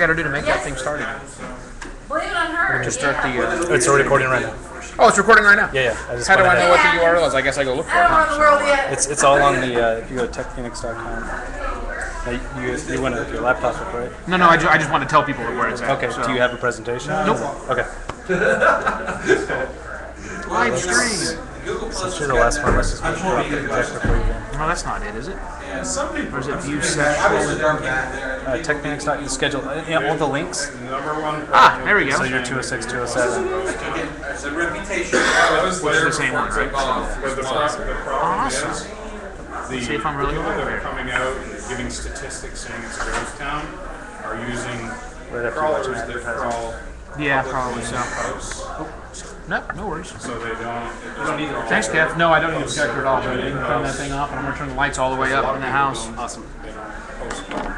got to do to make that thing started? Blame it on her. Just start the. It's already recording right now. Oh, it's recording right now. Yeah. How do I know what the URL is? I guess I go look for I don't know it. the world yet. It's all on the. If you go to techphoenix.com. You went with your laptop, right? No, I just want to tell people where it's at. Okay. So. Do you have a presentation? Nope. Okay. Live stream. Since you're the last one, let's just drop the projector for you then. No, that's not it, is it? Or is it view session? Techphoenix.com. Schedule. Yeah, all the links. Ah, there we go. So you're 206, 207. It's a reputation. Which is the same one, right? Awesome. See if I'm really people live that are there. coming out and giving statistics saying it's a ghost town are using Right after crawlers watching that advertising. crawl Yeah, probably so. house, No worries. so they don't. It doesn't need Thanks, Kev. No, I don't need a projector at all. But you can turn that thing off, and I'm gonna turn the lights all the way up in the house. Awesome.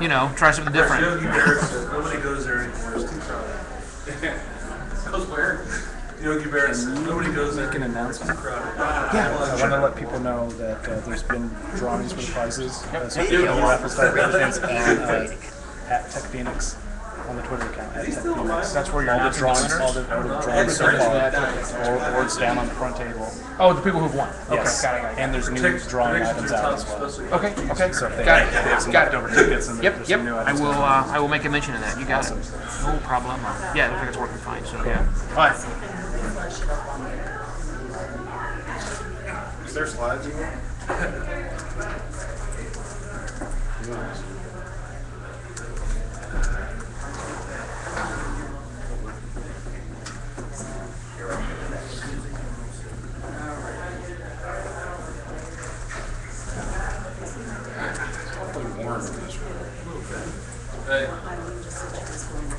You know, try something different. Nobody goes there anymore. It's too crowded. Goes where? Yogi Berra's. Nobody goes there. Make an announcement. Crowded. I want to let people know that there's been drawings for the prizes. So the raffle start begins at TechPHX on the Twitter account at TechPHX. That's where you're all the announcing drawings, the all the drawings so far, or it's down on the front table. Oh, the people who've won. Okay, Yes, got it. and there's new drawing items out as well. Okay. So if they Got it. have some Got it. leftover tickets and Yep. there's some new I items. will. I will make a mention of that. You got it. No problem. Yeah, it looks like it's working fine. So yeah. All right. Is there slides? Hey,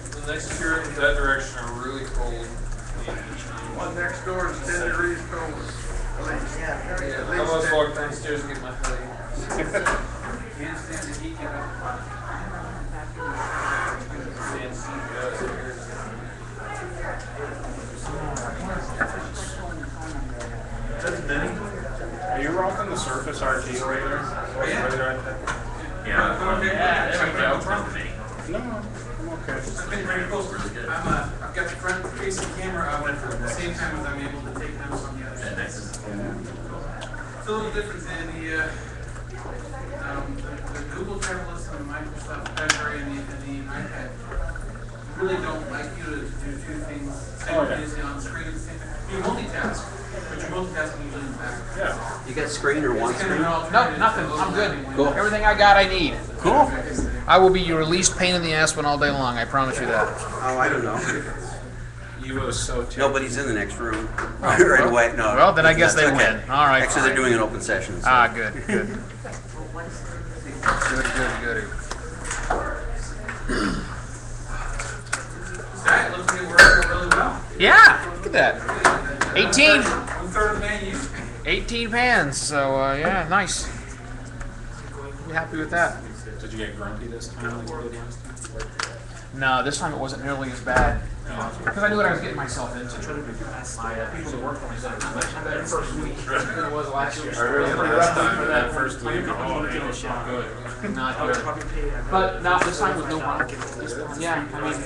the next year in that direction are really cold. One next door is 10 degrees colder. Yeah, I must walk downstairs and get my hoodie. Can't stand the heat, Are you rocking the Surface RT over there? No, I'm okay. I've been very close. I've got the front facing camera up at the same time as I'm able to take notes on the other side. It's a little different than the Google TechPHX and the Microsoft Library and the iPad. Really don't like you to do two things simultaneously on screen at the same time. You multitask, but you're multitasking usually in the back. Yeah. You got screen or one It's kind of screen? an No, alternative. nothing. I'm good. Cool. Everything I got, I need. Cool. I will be your least pain in the ass one all day long. I promise you that. Oh, I don't know. Evo so too. Nobody's in the next room. Right away. No. Well, then I guess that's they okay. win. All right. Actually, they're doing an open session. So. Ah, good. Good. Good. That looks like it worked really well. Yeah. Look at that. 18. One-third of the man used. 18 pans. So yeah, nice. Be happy with that. Did you get grumpy this time like you did last time? No, this time it wasn't nearly as bad. Because I knew what I was getting myself into. My people that work for me said it was much better first week than it was last year. That first week, oh, man, it was not good. Not good. But now this time with no problem. Yeah, I mean,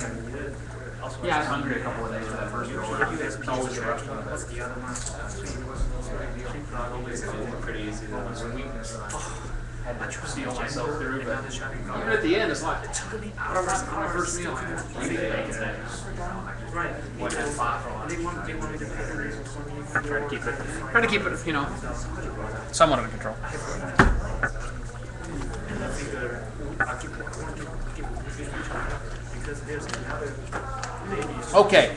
yeah, I was hungry a couple of days for that first roll. It's always a rush on that. Pretty easy though. Had to steal myself through, but even at the end, it's like, it took me out of my first meal. I had 3 days. Right. Trying to keep it, you know, somewhat under control. Okay.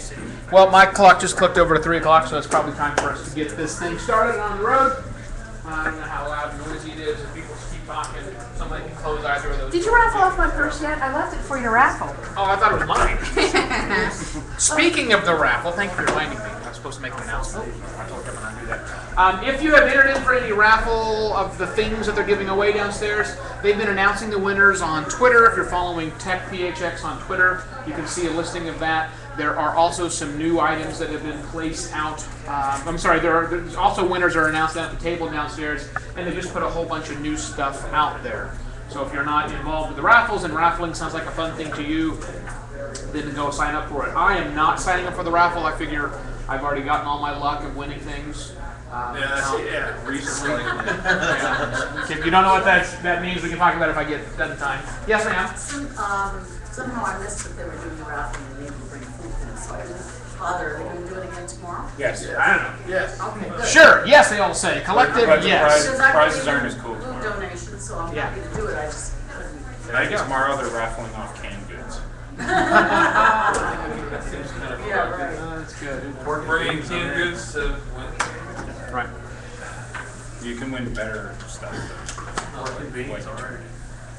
Well, my clock just clicked over to 3 o'clock, so it's probably time for us to get this thing started on the road. I don't know how loud and noisy it is. If people keep talking, somebody can close either of those. Did you raffle off my purse yet? I left it for you to raffle. Oh, I thought it was mine. Speaking of the raffle, thank you for reminding me. I was supposed to make an announcement. I told Kevin I'd do that. If you have entered in for any raffle of the things that they're giving away downstairs, they've been announcing the winners on Twitter. If you're following TechPHX on Twitter, you can see a listing of that. There are also some new items that have been placed out. I'm sorry, there's also winners are announced at the table downstairs, and they just put a whole bunch of new stuff out there. So if you're not involved with the raffles and raffling sounds like a fun thing to you, then go sign up for it. I am not signing up for the raffle. I figure I've already gotten all my luck of winning things. Recently. If you don't know what that means, we can talk about it if I get done time. Yes, ma'am. Somehow I missed that they were doing the raffle and they didn't bring food in, so I didn't bother. Are they going to do it again tomorrow? Yes. I don't know. Yes. Okay, good. Sure. Yes, they all say. Collective. But the Yes. Because I prizes believe aren't in as cool food tomorrow. donations, so I'm Yeah. happy to do it. I just couldn't. And I think tomorrow they're raffling off canned goods. Yeah, right. That's good. We're bringing canned goods to win. Right. You can win better stuff. Beans, all right.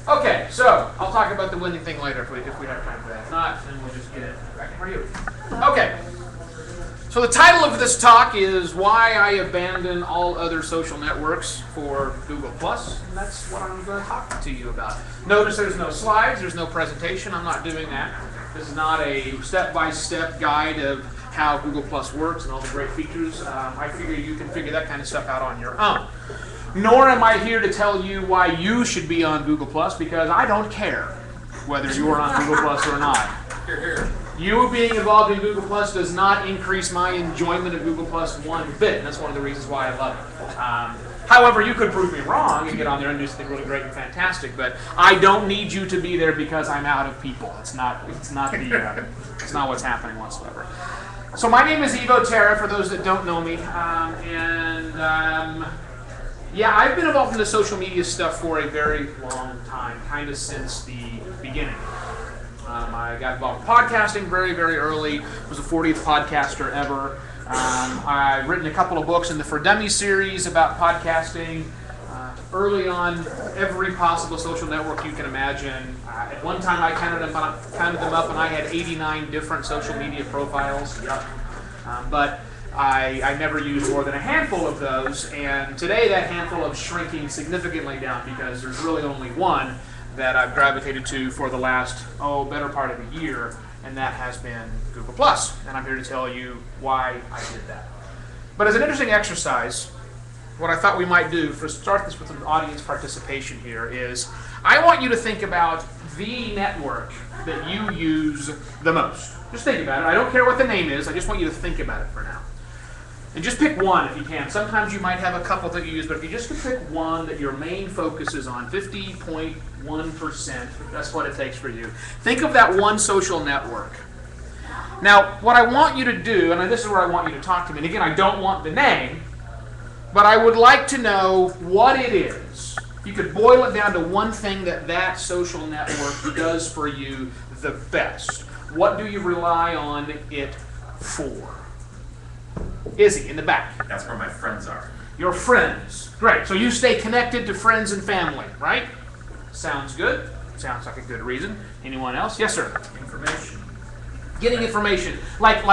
Okay, so I'll talk about the winning thing later if we have time for that. If not, then we'll just get it back for you. Okay. So the title of this talk is Why I Abandon All Other Social Networks for Google+, and that's what I'm going to talk to you about. Notice there's no slides, there's no presentation. I'm not doing that. This is not a step-by-step guide of how Google+ works and all the great features. I figure you can figure that kind of stuff out on your own. Nor am I here to tell you why you should be on Google+, because I don't care whether you're on Google+ or not. You being involved in Google+ does not increase my enjoyment of Google+ one bit, and that's one of the reasons why I love it. However, you could prove me wrong and get on there and do something really great and fantastic, but I don't need you to be there because I'm out of people. It's not what's happening whatsoever. So my name is Evo Terra, for those that don't know me, yeah, I've been involved in the social media stuff for a very long time, kind of since the beginning. I got involved in podcasting very, very early. Was the 40th podcaster ever. I've written a couple of books in the For Dummies series about podcasting. Early on, every possible social network you can imagine. At one time, I counted them up, and I had 89 different social media profiles. Yuck. But I never used more than a handful of those, and today that handful is shrinking significantly down because there's really only one that I've gravitated to for the last, better part of a year, and that has been Google+. And I'm here to tell you why I did that. But as an interesting exercise, what I thought we might do, start this with some audience participation here, is I want you to think about the network that you use the most. Just think about it. I don't care what the name is, I just want you to think about it for now. And just pick one if you can. Sometimes you might have a couple that you use, but if you just could pick one that your main focus is on, 50.1%, that's what it takes for you. Think of that one social network. Now, what I want you to do, and this is where I want you to talk to me, and again, I don't want the name, but I would like to know what it is. You could boil it down to one thing that social network does for you the best. What do you rely on it for? Izzy, in the back. That's where my friends are. Your friends. Great. So you stay connected to friends and family, right? Sounds good. Sounds like a good reason. Anyone else? Yes, sir. Information. Getting information. Like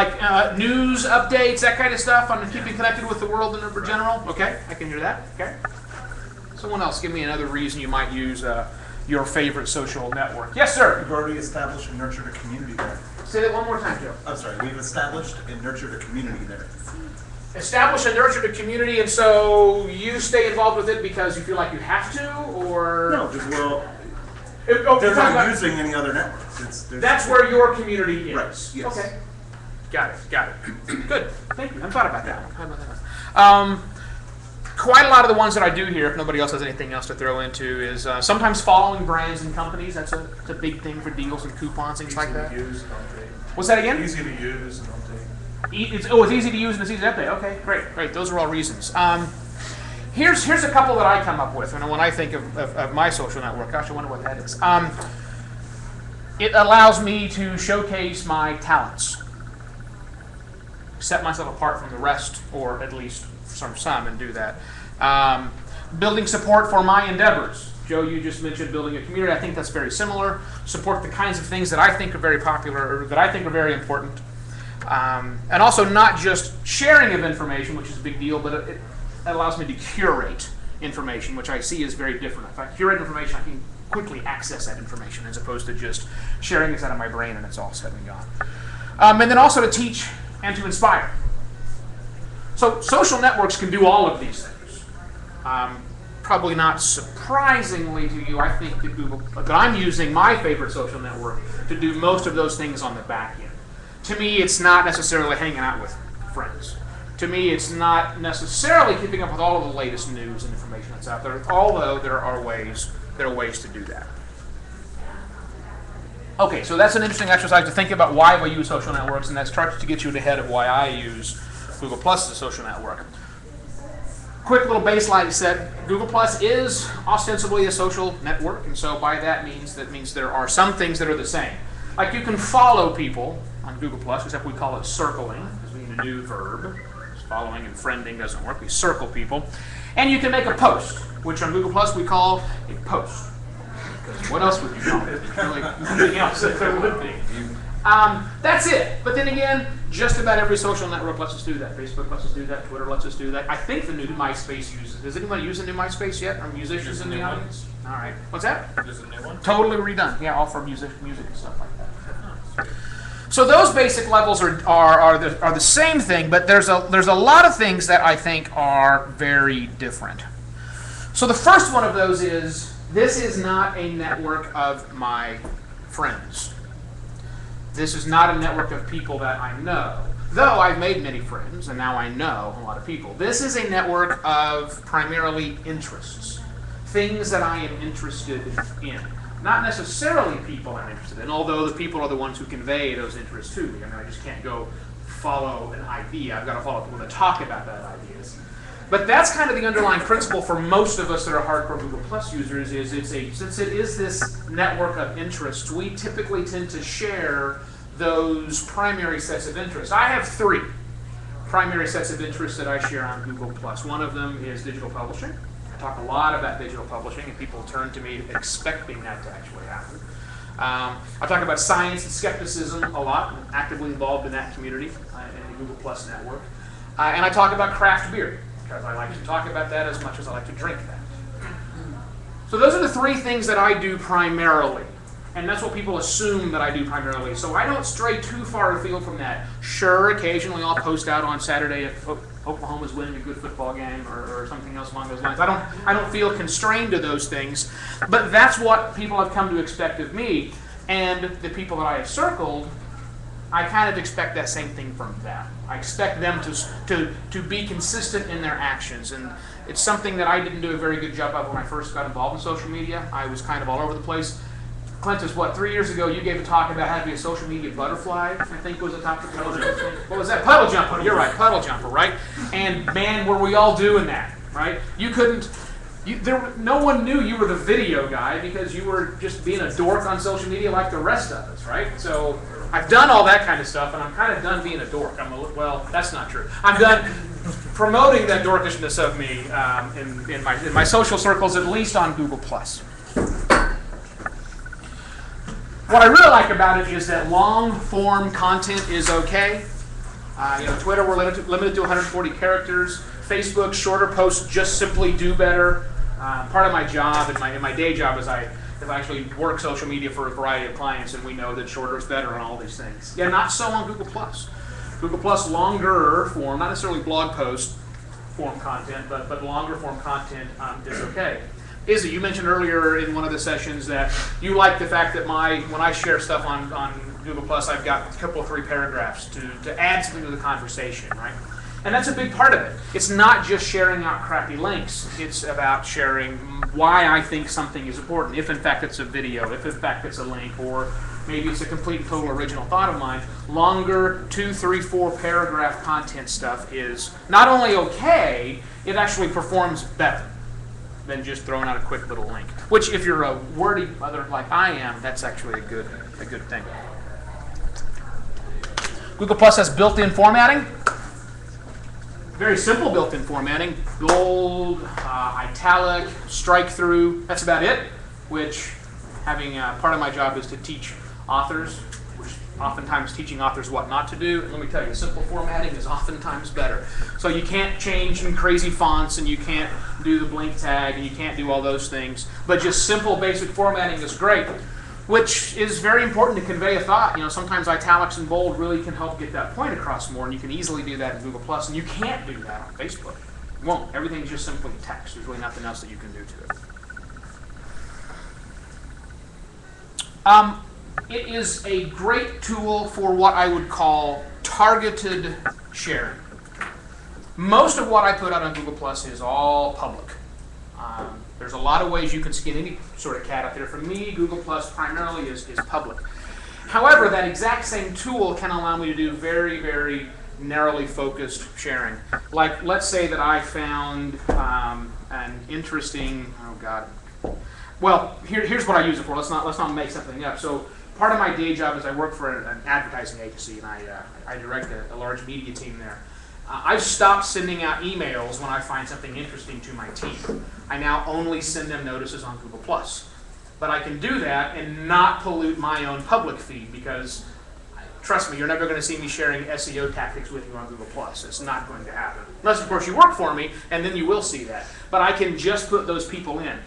news updates, that kind of stuff, on keeping connected with the world in general? Okay, I can hear that. Okay. Someone else, give me another reason you might use your favorite social network. Yes, sir. We've already established and nurtured a community there. Say that one more time, Joe. I'm sorry, we've established and nurtured a community there. Establish and nurture the community, and so you stay involved with it because you feel like you have to, or No, just If- they're talk not about- using any other networks. That's where your community is. Right, yes. Okay. Got it. Good. Thank you. I thought about that. Quite a lot of the ones that I do here, if nobody else has anything else to throw into, is sometimes following brands and companies. That's a big thing for deals and coupons, things like that. What's that again? Easy to use and update. It's easy to use and it's easy to update. Okay, great. Those are all reasons. Here's a couple that I come up with when I think of my social network. Gosh, I wonder what that is. It allows me to showcase my talents, set myself apart from the rest, or at least some, and do that. Building support for my endeavors. Joe, you just mentioned building a community. I think that's very similar. Support the kinds of things that I think are very popular, or that I think are very important. And also not just sharing of information, which is a big deal, but it allows me to curate information, which I see is very different. If I curate information, I can quickly access that information as opposed to just sharing this out of my brain and it's all said and gone. And then also to teach and to inspire. So social networks can do all of these things. probably not surprisingly to you, I think that I'm using my favorite social network to do most of those things on the back end. To me, it's not necessarily hanging out with friends. To me, it's not necessarily keeping up with all of the latest news and information that's out there, although there are ways to do that. Okay, so that's an interesting exercise to think about why we use social networks, and that starts to get you ahead of why I use Google Plus as a social network. Quick little baseline set. Google Plus is ostensibly a social network, and so by that means there are some things that are the same. Like you can follow people on Google Plus, except we call it circling, because we need a new verb. Following and friending doesn't work. We circle people. And you can make a post, which on Google Plus we call a post. Because what else would you call it? There's really nothing else that there would be. That's it. But then again, just about every social network lets us do that. Facebook lets us do that. Twitter lets us do that. I think the new MySpace uses. Does anybody use the new MySpace yet? Are musicians in the audience? All right. What's that? Just a new one? Totally redone. Yeah, all for music and stuff like that. So those basic levels are the same thing, but there's a lot of things that I think are very different. So the first one of those is, this is not a network of my friends. This is not a network of people that I know, though I've made many friends and now I know a lot of people. This is a network of primarily interests, things that I am interested in. Not necessarily people I'm interested in, although the people are the ones who convey those interests to me. I mean, I just can't go follow an idea. I've got to follow people that talk about that ideas. But that's kind of the underlying principle for most of us that are hardcore Google Plus users. Since it is this network of interests, we typically tend to share those primary sets of interests. I have 3 primary sets of interests that I share on Google Plus. One of them is digital publishing. I talk a lot about digital publishing, and people turn to me expecting that to actually happen. I talk about science and skepticism a lot. I'm actively involved in that community in the Google Plus network. And I talk about craft beer, because I like to talk about that as much as I like to drink that. So those are the 3 things that I do primarily. And that's what people assume that I do primarily. So I don't stray too far afield from that. Sure, occasionally I'll post out on Saturday if Oklahoma's winning a good football game or something else along those lines. I don't feel constrained to those things. But that's what people have come to expect of me. And the people that I have circled, I kind of expect that same thing from them. I expect them to be consistent in their actions. And it's something that I didn't do a very good job of when I first got involved in social media. I was kind of all over the place. Clint, is 3 years ago you gave a talk about how to be a social media butterfly, I think was the topic. What was that? Puddle jumper. You're right, puddle jumper, right? And man, were we all doing that, right? No one knew you were the video guy because you were just being a dork on social media like the rest of us, right? So I've done all that kind of stuff, and I'm kind of done being a dork. Well, that's not true. I'm done promoting that dorkishness of me in my social circles, at least on Google+. What I really like about it is that long-form content is okay. Twitter, we're limited to 140 characters. Facebook, shorter posts just simply do better. Part of my job, in my day job, is I actually work social media for a variety of clients, and we know that shorter is better on all these things. Yeah, not so on Google+. Google+, longer form, not necessarily blog post form content, but longer form content is okay. Izzy, you mentioned earlier in one of the sessions that you like the fact that when I share stuff on Google+, I've got a couple of 3 paragraphs to add something to the conversation, right? And that's a big part of it. It's not just sharing out crappy links. It's about sharing why I think something is important, if in fact it's a video, if in fact it's a link, or maybe it's a complete and total original thought of mine. Longer 2, 3, 4 paragraph content stuff is not only okay, it actually performs better than just throwing out a quick little link. Which, if you're a wordy mother like I am, that's actually a good thing. Google Plus has built-in formatting. Very simple built-in formatting. Bold, italic, strike through. That's about it. Which, having part of my job is to teach authors, which oftentimes teaching authors what not to do. And let me tell you, simple formatting is oftentimes better. So you can't change in crazy fonts, and you can't do the blink tag, and you can't do all those things. But just simple, basic formatting is great, which is very important to convey a thought. Sometimes italics and bold really can help get that point across more, and you can easily do that in Google+, and you can't do that on Facebook. Won't. Everything's just simply text. There's really nothing else that you can do to it. It is a great tool for what I would call targeted sharing. Most of what I put out on Google Plus is all public. There's a lot of ways you can skin any sort of cat out there. For me, Google Plus primarily is public. However, that exact same tool can allow me to do very, very narrowly focused sharing. Like, let's say that I found an interesting, well, here's what I use it for. Let's not make something up. So part of my day job is I work for an advertising agency, and I direct a large media team there. I've stopped sending out emails when I find something interesting to my team. I now only send them notices on Google+. But I can do that and not pollute my own public feed because, trust me, you're never going to see me sharing SEO tactics with you on Google+. It's not going to happen. Unless, of course, you work for me, and then you will see that. But I can just put those people in.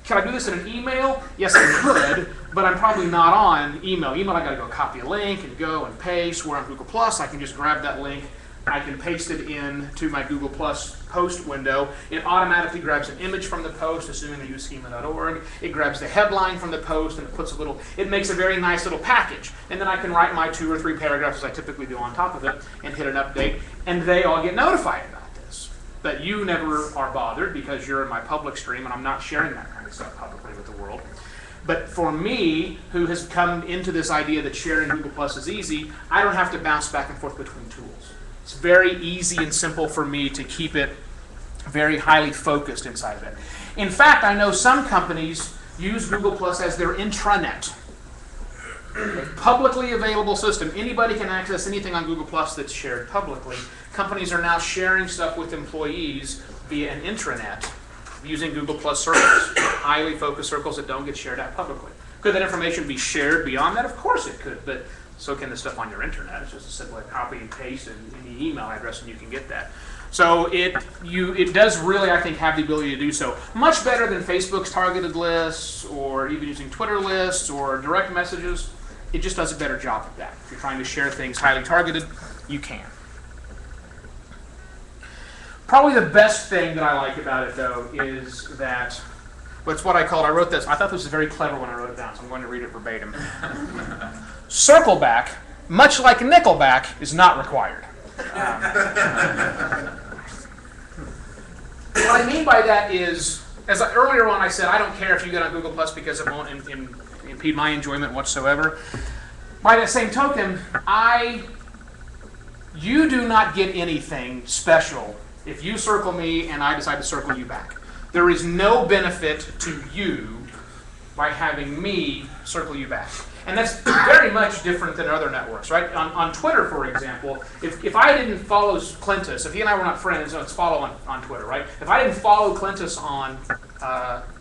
Can I do this in an email? Yes, I could, but I'm probably not on email. Email, I got to go copy a link and go and paste. Where on Google+, I can just grab that link. I can paste it into my Google Plus post window. It automatically grabs an image from the post, assuming I use schema.org. It grabs the headline from the post and it makes a very nice little package. And then I can write my 2 or 3 paragraphs, as I typically do, on top of it and hit an update, and they all get notified about this. But you never are bothered because you're in my public stream and I'm not sharing that kind of stuff publicly with the world. But for me, who has come into this idea that sharing Google Plus is easy, I don't have to bounce back and forth between tools. It's very easy and simple for me to keep it very highly focused inside of it. In fact, I know some companies use Google Plus as their intranet. A publicly available system. Anybody can access anything on Google Plus that's shared publicly. Companies are now sharing stuff with employees via an intranet using Google Plus circles, highly focused circles that don't get shared out publicly. Could that information be shared beyond that? Of course it could, but so can the stuff on your internet. It's just a simple copy and paste in the email address and you can get that. So it does really, I think, have the ability to do so. Much better than Facebook's targeted lists or even using Twitter lists or direct messages. It just does a better job of that. If you're trying to share things highly targeted, you can. Probably the best thing that I like about it, though, is that, what's what I called, I wrote this, I thought this was very clever when I wrote it down, so I'm going to read it verbatim. Circle back, much like Nickelback, is not required. What I mean by that is, earlier on I said, I don't care if you get on Google Plus because it won't impede my enjoyment whatsoever. By that same token, you do not get anything special if you circle me and I decide to circle you back. There is no benefit to you by having me circle you back. And that's very much different than other networks, right? On Twitter, for example, if I didn't follow Clintus, if he and I were not friends, let's follow on Twitter, right? If I didn't follow Clintus on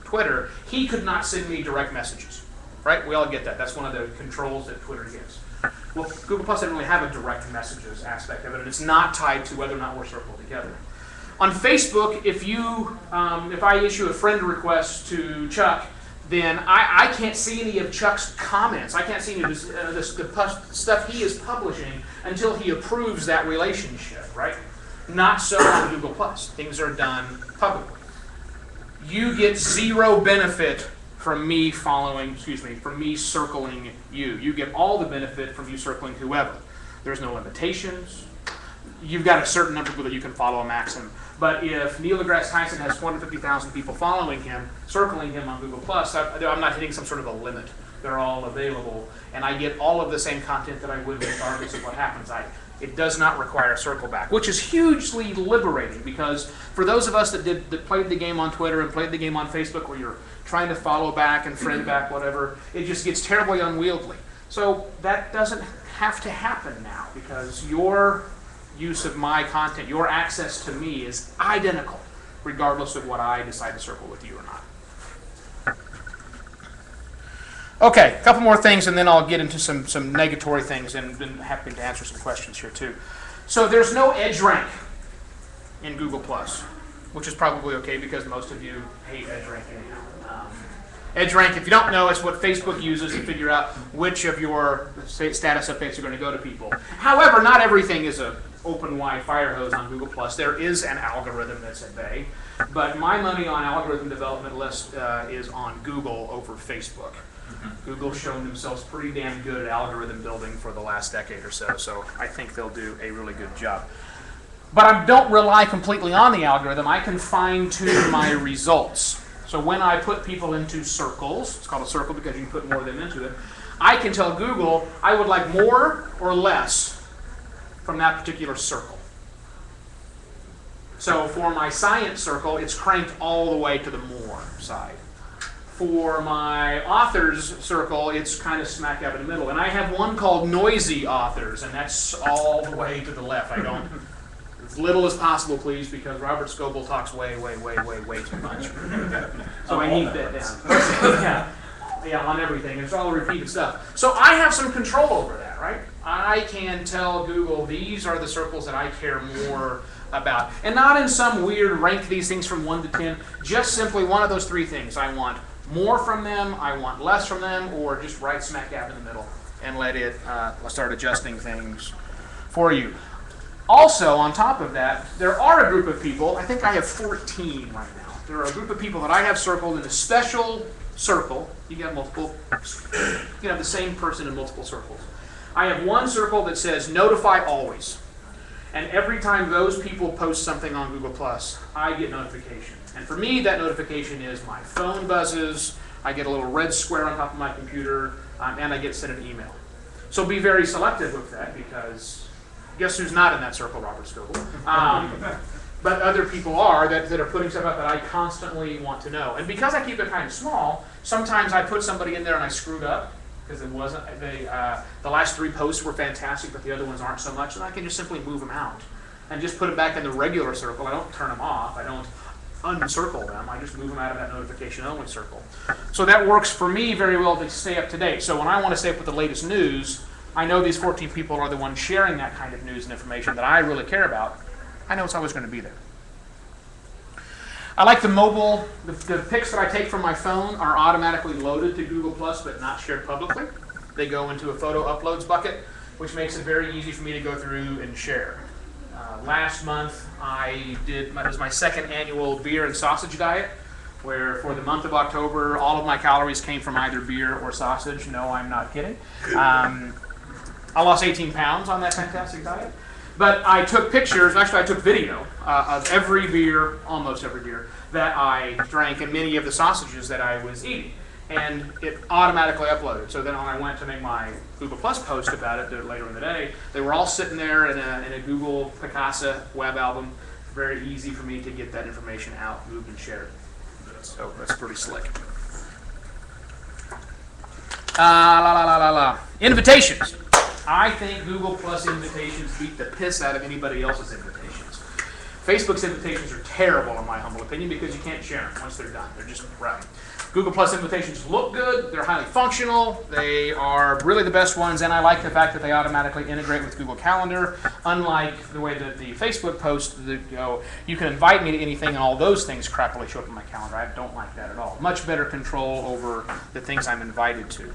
Twitter, he could not send me direct messages, right? We all get that. That's one of the controls that Twitter gives. Well, Google Plus doesn't really have a direct messages aspect of it, and it's not tied to whether or not we're circled together. On Facebook, if I issue a friend request to Chuck, then I can't see any of Chuck's comments. I can't see any of the stuff he is publishing until he approves that relationship, right? Not so on Google+. Things are done publicly. You get zero benefit from me from me circling you. You get all the benefit from you circling whoever. There's no limitations. You've got a certain number of people that you can follow a maximum. But if Neil deGrasse Tyson has 450,000 people following him, circling him on Google+, I'm not hitting some sort of a limit. They're all available, and I get all of the same content that I would regardless of what happens. It does not require a circle back, which is hugely liberating because for those of us that played the game on Twitter and played the game on Facebook where you're trying to follow back and friend back, whatever, it just gets terribly unwieldy. So that doesn't have to happen now because your use of my content, your access to me is identical, regardless of what I decide to circle with you or not. Okay, a couple more things, and then I'll get into some negatory things, and been happy to answer some questions here too. So there's no edge rank in Google+, which is probably okay because most of you hate edge rank anyhow. Edge rank, if you don't know, is what Facebook uses to figure out which of your status updates are going to go to people. However, not everything is a open wide fire hose on Google Plus. There is an algorithm that's at bay, but my money on algorithm development list is on Google over Facebook. Google's shown themselves pretty damn good at algorithm building for the last decade or so, so I think they'll do a really good job. But I don't rely completely on the algorithm. I can fine-tune my results. So when I put people into circles, it's called a circle because you can put more of them into it, I can tell Google I would like more or less from that particular circle. So for my science circle, it's cranked all the way to the more side. For my authors circle, it's kind of smack dab in the middle. And I have one called noisy authors, and that's all the way to the left. I don't, as little as possible, please, because Robert Scoble talks way too much. So I need that down. Yeah, on everything. It's all repeated stuff. So I have some control over that, right? I can tell Google these are the circles that I care more about. And not in some weird rank these things from 1 to 10, just simply one of those three things. I want more from them, I want less from them, or just right smack dab in the middle and let it start adjusting things for you. Also, on top of that, there are a group of people, I think I have 14 right now. There are a group of people that I have circled in a special circle. You can have multiple, you can have the same person in multiple circles. I have one circle that says notify always. And every time those people post something on Google+, I get notification. And for me, that notification is my phone buzzes, I get a little red square on top of my computer, and I get sent an email. So be very selective with that, because guess who's not in that circle, Robert Scoble? But other people are that are putting stuff up that I constantly want to know. And because I keep it kind of small, sometimes I put somebody in there and I screwed up, because it wasn't, the last 3 posts were fantastic, but the other ones aren't so much, and I can just simply move them out and just put them back in the regular circle. I don't turn them off. I don't uncircle them. I just move them out of that notification only circle. So that works for me very well to stay up to date. So when I want to stay up with the latest news, I know these 14 people are the ones sharing that kind of news and information that I really care about. I know it's always going to be there. I like the mobile, the pics that I take from my phone are automatically loaded to Google+, but not shared publicly. They go into a photo uploads bucket, which makes it very easy for me to go through and share. Last month, it was my second annual beer and sausage diet, where for the month of October, all of my calories came from either beer or sausage. No, I'm not kidding. I lost 18 pounds on that fantastic diet. But I took pictures, actually I took video of every beer, almost every beer, that I drank and many of the sausages that I was eating. And it automatically uploaded. So then when I went to make my Google Plus post about it later in the day, they were all sitting there in a Google TechPHX web album. Very easy for me to get that information out, moved, and shared. So that's pretty slick. Invitations. I think Google Plus invitations beat the piss out of anybody else's invitations. Facebook's invitations are terrible, in my humble opinion, because you can't share them once they're done. They're just right. Google Plus invitations look good. They're highly functional. They are really the best ones, and I like the fact that they automatically integrate with Google Calendar. Unlike the way that the Facebook posts go, you can invite me to anything, and all those things crappily show up in my calendar. I don't like that at all. Much better control over the things I'm invited to.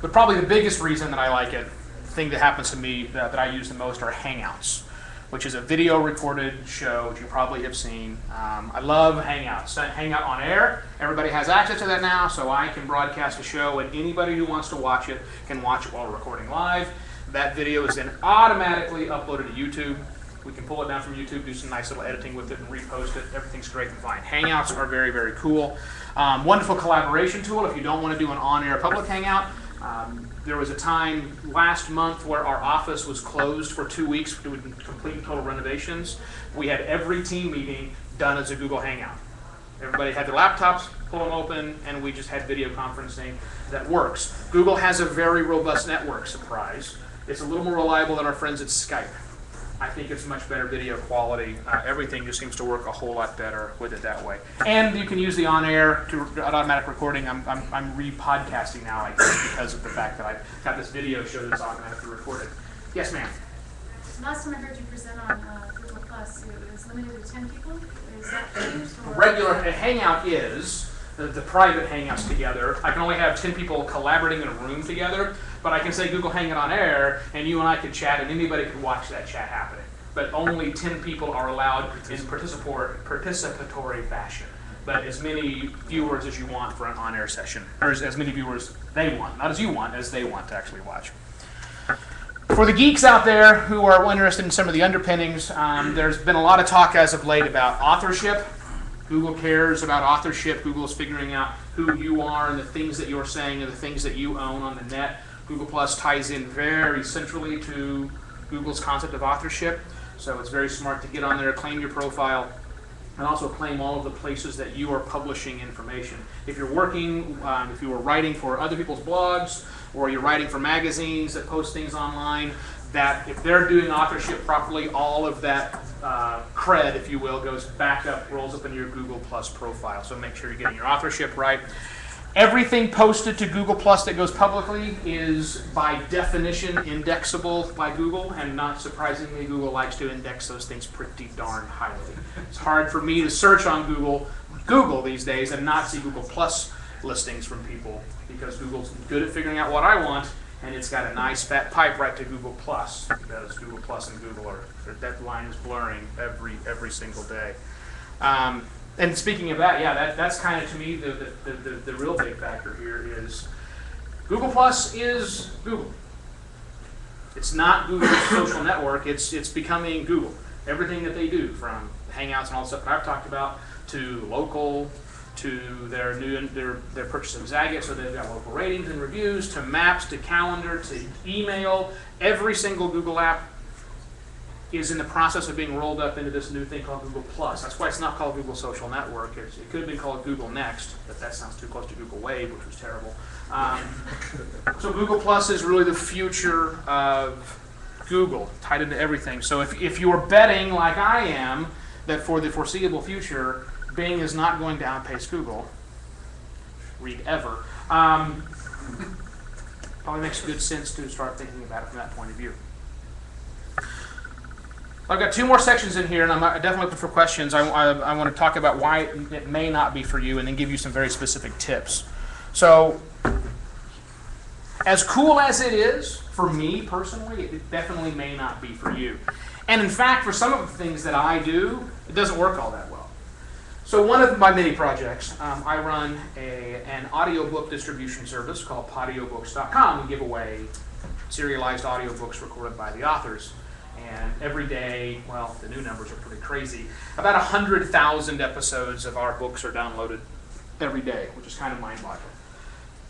But probably the biggest reason that I like it, the thing that happens to me that I use the most, are Hangouts, which is a video recorded show, which you probably have seen. I love Hangouts. Hangout on air, everybody has access to that now, so I can broadcast a show, and anybody who wants to watch it can watch it while we're recording live. That video is then automatically uploaded to YouTube. We can pull it down from YouTube, do some nice little editing with it, and repost it. Everything's great and fine. Hangouts are very, very cool. Wonderful collaboration tool if you don't want to do an on-air public Hangout. There was a time last month where our office was closed for 2 weeks doing complete and total renovations. We had every team meeting done as a Google Hangout. Everybody had their laptops, pull them open, and we just had video conferencing that works. Google has a very robust network, surprise. It's a little more reliable than our friends at Skype. I think it's much better video quality. Everything just seems to work a whole lot better with it that way. And you can use the on-air to automatic recording. I'm re-podcasting now, I guess, because of the fact that I've got this video show that's automatically recorded. Yes, ma'am? Last time I heard you present on Google Plus, it was limited to 10 people. Is that changed? Or? Regular Hangout is. the private Hangouts together. I can only have 10 people collaborating in a room together, but I can say Google Hangout on air, and you and I could chat, and anybody could watch that chat happening. But only 10 people are allowed in participatory fashion. But as many viewers as you want for an on-air session, or as many viewers they want, not as you want, as they want to actually watch. For the geeks out there who are interested in some of the underpinnings, there's been a lot of talk as of late about authorship. Google cares about authorship. Google is figuring out who you are and the things that you're saying and the things that you own on the net. Google Plus ties in very centrally to Google's concept of authorship. So it's very smart to get on there, claim your profile, and also claim all of the places that you are publishing information. If you're working, if you are writing for other people's blogs, or you're writing for magazines that post things online, that if they're doing authorship properly, all of that cred, if you will, goes back up, rolls up in your Google Plus profile. So make sure you're getting your authorship right. Everything posted to Google Plus that goes publicly is by definition indexable by Google, and not surprisingly, Google likes to index those things pretty darn highly. It's hard for me to search on Google these days and not see Google Plus listings from people, because Google's good at figuring out what I want, and it's got a nice fat pipe right to Google Plus, because Google Plus and Google that line is blurring every single day. And speaking of that, yeah, that's kind of, to me, the real big factor here is Google Plus is Google. It's not Google's social network. It's becoming Google. Everything that they do, from Hangouts and all the stuff that I've talked about, to local, to their purchase of Zagat, so they've got local ratings and reviews, to maps, to calendar, to email. Every single Google app is in the process of being rolled up into this new thing called Google Plus. That's why it's not called Google Social Network. It could have been called Google Next, but that sounds too close to Google Wave, which was terrible. So Google Plus is really the future of Google, tied into everything. So if you're betting, like I am, that for the foreseeable future, Bing is not going to outpace Google, read ever, probably makes good sense to start thinking about it from that point of view. I've got 2 more sections in here, and I'm definitely looking for questions. I want to talk about why it may not be for you, and then give you some very specific tips. So, as cool as it is, for me personally, it definitely may not be for you. And in fact, for some of the things that I do, it doesn't work all that well. So one of my many projects, I run an audiobook distribution service called Podiobooks.com. We give away serialized audiobooks recorded by the authors. And every day, well, the new numbers are pretty crazy, about 100,000 episodes of our books are downloaded every day, which is kind of mind-boggling.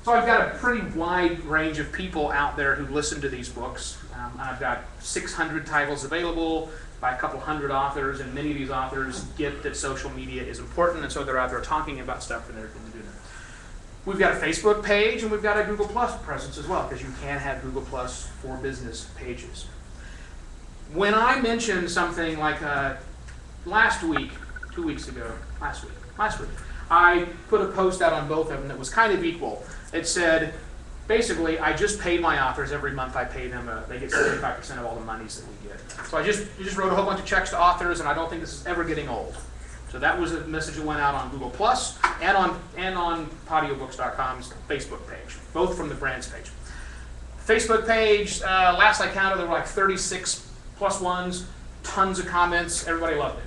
So I've got a pretty wide range of people out there who listen to these books. I've got 600 titles available by a couple hundred authors, and many of these authors get that social media is important, and so they're out there talking about stuff, and they're doing it. We've got a Facebook page, and we've got a Google Plus presence as well, because you can have Google Plus for business pages. When I mentioned something like last week, 2 weeks ago, last week, I put a post out on both of them that was kind of equal. It said, basically, I just pay my authors every month. I pay them, they get 75% of all the monies that we get. So I just wrote a whole bunch of checks to authors, and I don't think this is ever getting old. So that was a message that went out on Google Plus and on Podiobooks.com's Facebook page, both from the brands page. Facebook page, last I counted, there were like 36 plus ones, tons of comments, everybody loved it.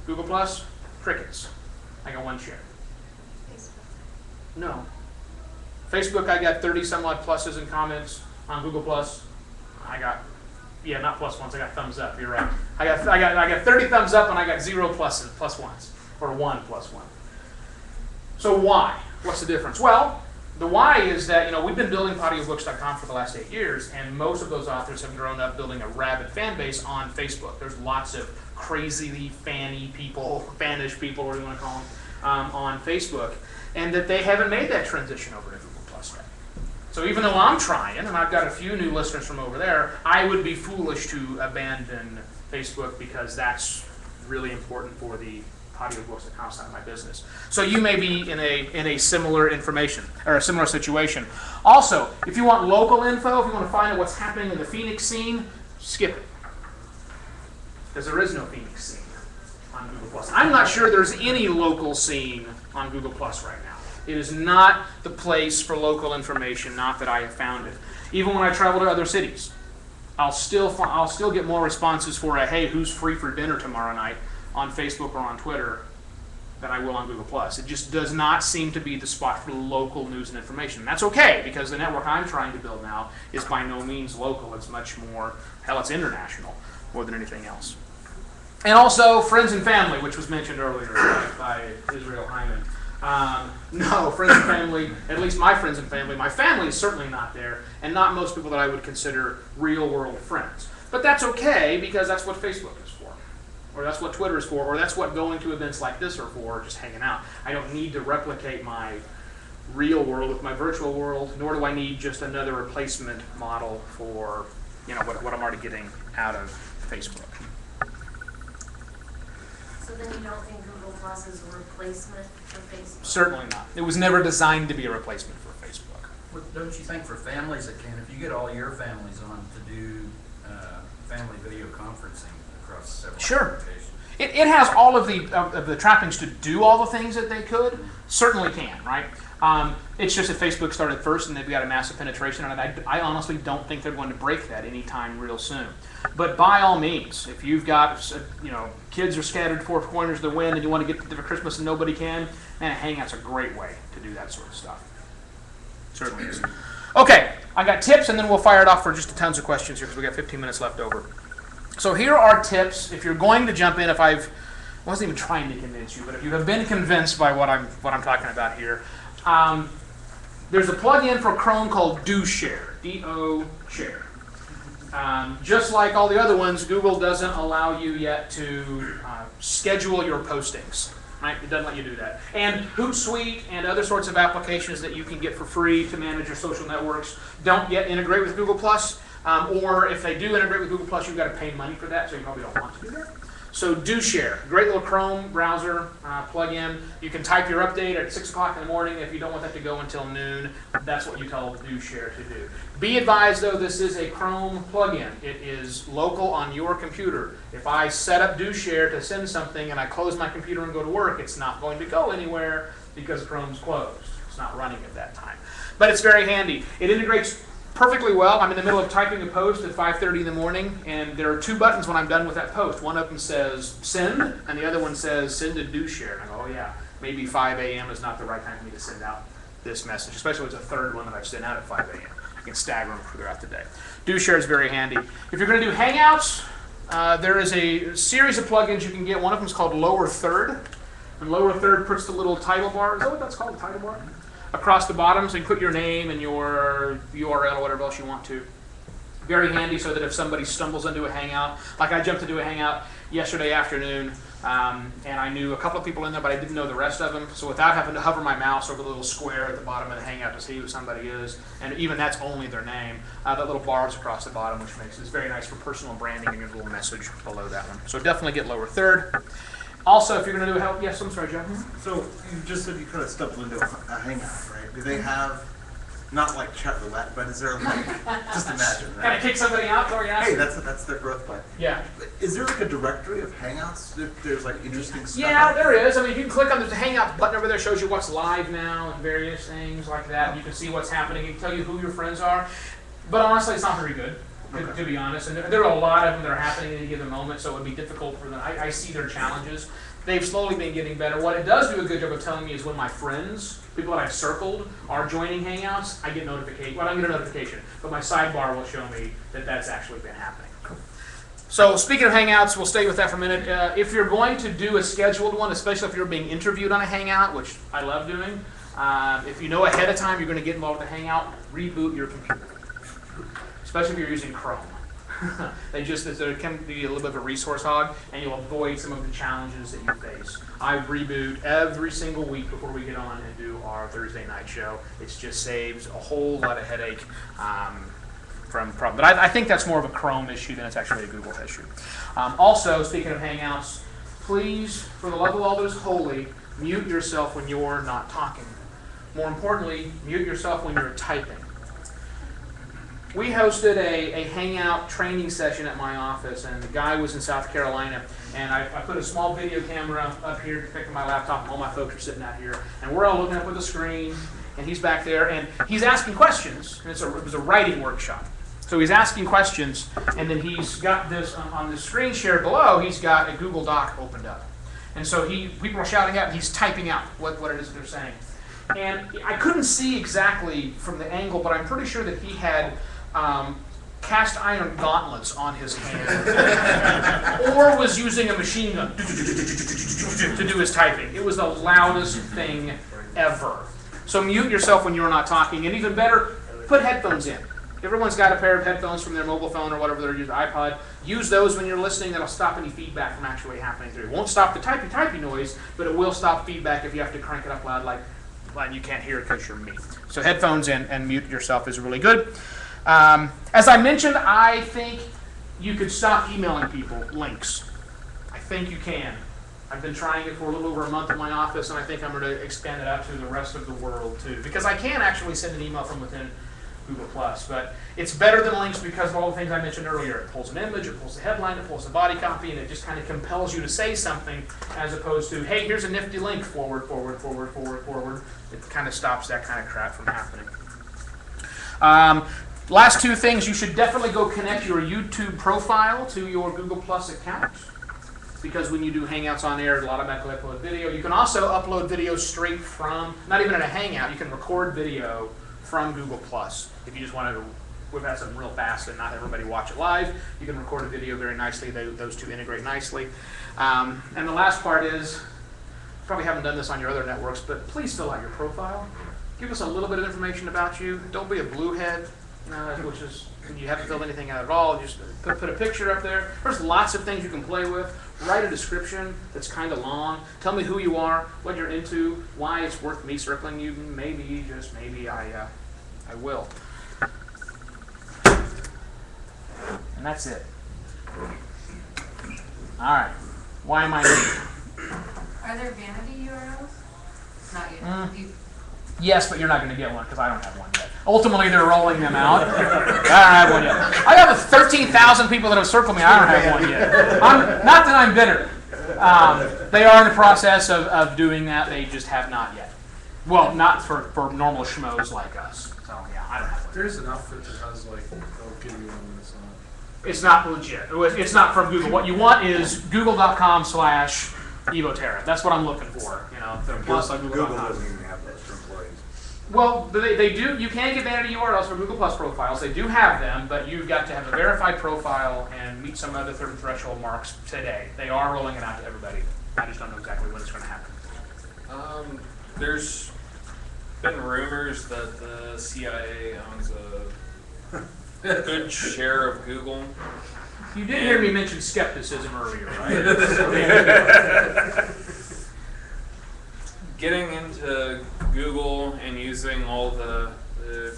Google Plus, crickets. I got 1 share. Facebook. No. Facebook, I got 30 some odd pluses and comments. On Google Plus, I got, yeah, not plus ones, I got thumbs up, you're right. I got 30 thumbs up, and I got 0 plus ones, or 1 plus 1. So why? What's the difference? Well, the why is that, we've been building Podiobooks.com for the last 8 years, and most of those authors have grown up building a rabid fan base on Facebook. There's lots of crazy fanish people, whatever you want to call them, on Facebook, and that they haven't made that transition over to Google Plus yet. So even though I'm trying, and I've got a few new listeners from over there, I would be foolish to abandon Facebook, because that's really important for the Podiobooks.com side of my business. So you may be in a similar information, or a similar situation. Also, if you want local info, if you want to find out what's happening in the Phoenix scene, skip it. Because there is no Phoenix scene on Google Plus. I'm not sure there's any local scene on Google Plus right now. It is not the place for local information, not that I have found it. Even when I travel to other cities, I'll still get more responses for a, hey, who's free for dinner tomorrow night on Facebook or on Twitter than I will on Google Plus. It just does not seem to be the spot for local news and information. That's okay, because the network I'm trying to build now is by no means local. It's much more, hell, it's international more than anything else. And also friends and family, which was mentioned earlier by Israel Hyman. No, friends and family, at least my friends and family, my family is certainly not there, and not most people that I would consider real-world friends. But that's okay, because that's what Facebook is for, or that's what Twitter is for, or that's what going to events like this are for, just hanging out. I don't need to replicate my real world with my virtual world, nor do I need just another replacement model for, you know, what I'm already getting out of Facebook. So then you don't think Google Plus is a replacement for Facebook? Certainly not. It was never designed to be a replacement for Facebook. Well, don't you think for families it can, if you get all your families on to do family video conferencing across several Sure. applications? It has all of the trappings to do all the things that they could. Certainly can, right? It's just that Facebook started first and they've got a massive penetration on it. I honestly don't think they're going to break that anytime real soon. But by all means, if you've got, you know, kids are scattered four corners of the wind and you want to get to for Christmas and nobody can, man, Hangout's a great way to do that sort of stuff. Certainly is. Okay, I got tips and then we'll fire it off for just tons of questions here because we got 15 minutes left over. So here are tips. If you're going to jump in, I wasn't even trying to convince you, but if you have been convinced by what I'm talking about here, there's a plugin for Chrome called Do Share, D-O Share. Just like all the other ones, Google doesn't allow you yet to schedule your postings. Right? It doesn't let you do that. And Hootsuite and other sorts of applications that you can get for free to manage your social networks don't yet integrate with Google+. Or if they do integrate with Google+, you've got to pay money for that, so you probably don't want to do that. So Do Share, great little Chrome browser plug-in. You can type your update at 6 o'clock in the morning. If you don't want that to go until noon, that's what you tell Do Share to do. Be advised, though, this is a Chrome plug-in. It is local on your computer. If I set up Do Share to send something and I close my computer and go to work, it's not going to go anywhere because Chrome's closed. It's not running at that time. But it's very handy. It integrates perfectly well. I'm in the middle of typing a post at 5:30 in the morning, and there are two buttons when I'm done with that post. One of them says send, and the other one says send to Do Share. And I go, oh yeah, maybe 5 a.m. is not the right time for me to send out this message, especially if it's a third one that I've sent out at 5 a.m. I can stagger them throughout the day. Do Share is very handy. If you're going to do Hangouts, there is a series of plugins you can get. One of them is called Lower Third, and Lower Third puts the little title bar. Is that what that's called, the title bar? Across the bottom, so you put your name and your URL or whatever else you want to. Very handy so that if somebody stumbles into a Hangout, like I jumped into a Hangout yesterday afternoon, and I knew a couple of people in there, but I didn't know the rest of them, so without having to hover my mouse over the little square at the bottom of the Hangout to see who somebody is, and even that's only their name, that little bar is across the bottom, which makes it very nice for personal branding and your little message below that one. So definitely get Lower Third. Also, if you're going to do a help, yes, I'm sorry, Joe. So you just said you could have stumbled into a hangout, right? Do they have, not like chat roulette, but is there like, just imagine, Kind right? of kick somebody out, or you Hey, that's their growth plan. Yeah. Is there like a directory of hangouts if there's like interesting stuff? Yeah, there is. I mean, you can click on the Hangouts button over there, shows you what's live now and various things like that. You can see what's happening. It can tell you who your friends are. But honestly, it's not very good, to be honest. And there are a lot of them that are happening at any given moment, so it would be difficult for them. I see their challenges. They've slowly been getting better. What it does do a good job of telling me is when my friends, people that I've circled, are joining Hangouts, I get notification. Well, I don't get a notification, but my sidebar will show me that that's actually been happening. So speaking of Hangouts, we'll stay with that for a minute. If you're going to do a scheduled one, especially if you're being interviewed on a Hangout, which I love doing, if you know ahead of time you're going to get involved with a Hangout, reboot your computer, especially if you're using Chrome. There can be a little bit of a resource hog, and you'll avoid some of the challenges that you face. I reboot every single week before we get on and do our Thursday night show. It just saves a whole lot of headache from problem. But I think that's more of a Chrome issue than it's actually a Google issue. Also, speaking of Hangouts, please, for the love of all that is holy, mute yourself when you're not talking. More importantly, mute yourself when you're typing. we hosted a hangout training session at my office, and the guy was in South Carolina, and I put a small video camera up here depicting my laptop, and all my folks are sitting out here, and we're all looking up at the screen, and he's back there, and he's asking questions, and it was a writing workshop. So he's asking questions, and then he's got this, on the screen share below, he's got a Google Doc opened up. And so people are shouting out, and he's typing out what it is that they're saying. And I couldn't see exactly from the angle, but I'm pretty sure that he had cast iron gauntlets on his hand, or was using a machine gun to do his typing. It was the loudest thing ever. So mute yourself when you're not talking, and even better, put headphones in. Everyone's got a pair of headphones from their mobile phone or whatever they're using, iPod. Use those when you're listening. That'll stop any feedback from actually happening through. It won't stop the typey noise, but it will stop feedback if you have to crank it up loud like you can't hear it because you're me. So headphones in and mute yourself is really good. As I mentioned, I think you could stop emailing people links. I think you can. I've been trying it for a little over a month in my office, and I think I'm going to expand it out to the rest of the world too, because I can actually send an email from within Google+, but it's better than links because of all the things I mentioned earlier. It pulls an image, it pulls the headline, it pulls the body copy, and it just kind of compels you to say something as opposed to, hey, here's a nifty link, forward. It kind of stops that kind of crap from happening. Last two things, you should definitely go connect your YouTube profile to your Google+ account, because when you do Hangouts on air, it'll automatically upload video. You can also upload video straight from, not even in a Hangout, you can record video from Google+. If you just want to, we've had some real fast and not everybody watch it live, you can record a video very nicely. Those two integrate nicely. And the last part is, you probably haven't done this on your other networks, but please fill out your profile. Give us a little bit of information about you. Don't be a bluehead, which is when you haven't filled anything out at all. Just put a picture up there. There's lots of things you can play with. Write a description that's kind of long. Tell me who you are, what you're into, why it's worth me circling you. Maybe, just maybe, I will. And that's it. All right. Why am I here? Are there vanity URLs? Not yet. Yes, but you're not going to get one because I don't have one yet. Ultimately, they're rolling them out. I don't have one yet. I have 13,000 people that have circled me. I don't have one yet. Not that I'm bitter. They are in the process of doing that. They just have not yet. Well, not for normal schmoes like us. So, yeah, I don't have one. There's an outfit that has, like, they'll give you one that's not. It's not legit. It's not from Google. What you want is google.com/Evo Terra. That's what I'm looking for. Plus on Google Google.com. doesn't even have those for employees. Well, they do. You can get vanity URLs for Google Plus profiles. They do have them, but you've got to have a verified profile and meet some other certain threshold marks today. They are rolling it out to everybody. I just don't know exactly when it's going to happen. There's been rumors that the CIA owns a good share of Google. You did hear me mention skepticism earlier, right? Getting into Google and using all the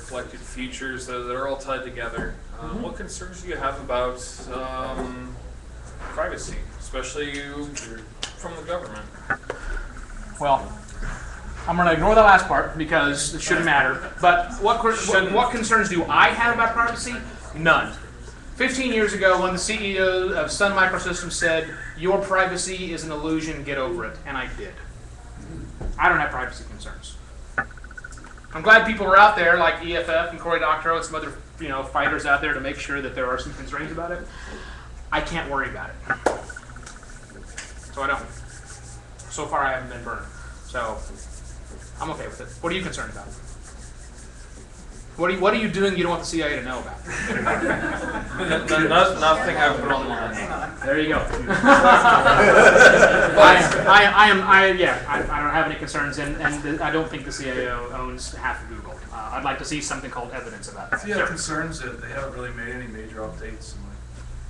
collected features that are all tied together, what concerns do you have about privacy, especially from the government? Well, I'm going to ignore the last part because it shouldn't matter. But what concerns do I have about privacy? None. 15 years ago, when the CEO of Sun Microsystems said, "Your privacy is an illusion, get over it," and I did. I don't have privacy concerns. I'm glad people are out there like EFF and Cory Doctorow and some other fighters out there to make sure that there are some concerns about it. I can't worry about it. So I don't. So far I haven't been burned. So I'm okay with it. What are you concerned about? What are you doing you don't want the CIA to know about? Nothing I put online. There you go. I don't have any concerns, and I don't think the CIA owns half of Google. I'd like to see something called evidence about that. If you have concerns that they haven't really made any major updates in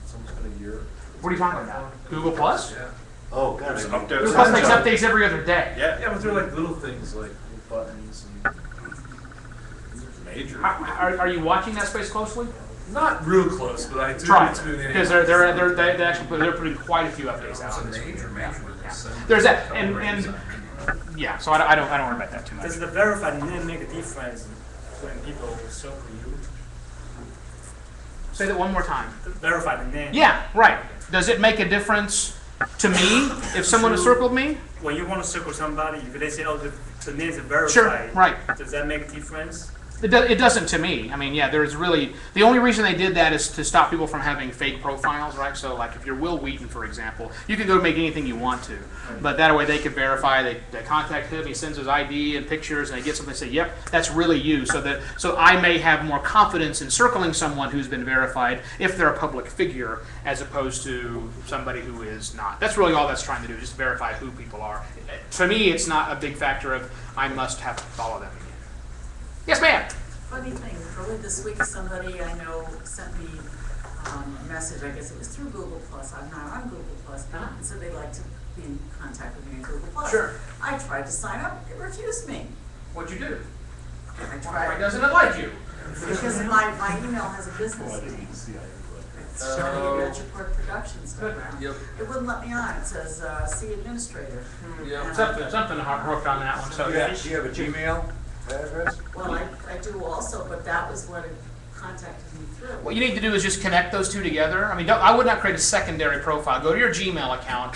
it's almost been a year. What are you talking about? Google Plus? Yeah. Oh, God. Google Plus makes updates every other day. Yeah, but they're like little things like little buttons and major. Are you watching that space closely? Not real close, but I do Try tune in. because they're putting quite a few updates out. Major. There's that, and yeah. So I don't worry about that too much. Does the verified name make a difference when people circle you? Say that one more time. Verify the name. Yeah, right. Does it make a difference to me if someone has circled me? When you want to circle somebody, if they say, oh, the name is verified. Sure, right. Does that make a difference? It doesn't to me. I mean, yeah, there's really, the only reason they did that is to stop people from having fake profiles, right? So like if you're Will Wheaton, for example, you can go make anything you want to. But that way they can verify, they contact him, he sends his ID and pictures, and they get something and say, yep, that's really you. So I may have more confidence in circling someone who's been verified if they're a public figure as opposed to somebody who is not. That's really all that's trying to do, just verify who people are. To me, it's not a big factor of I must have to follow them again. Yes, ma'am. Funny thing, early this week, somebody I know sent me a message, I guess it was through Google Plus. I'm not on Google Plus, and so they'd like to be in contact with me in Google Plus. Sure. I tried to sign up, it refused me. What'd you do? I Why tried, doesn't it like you? because my email has a business name. It's Shirley Report Productions. Yep. It wouldn't let me on, it says, C administrator. Yep. Something hooked on that one. So yeah. Do you have a Gmail address? Well, I do also, but that was what it contacted me through. What you need to do is just connect those two together. I mean, I would not create a secondary profile. Go to your Gmail account,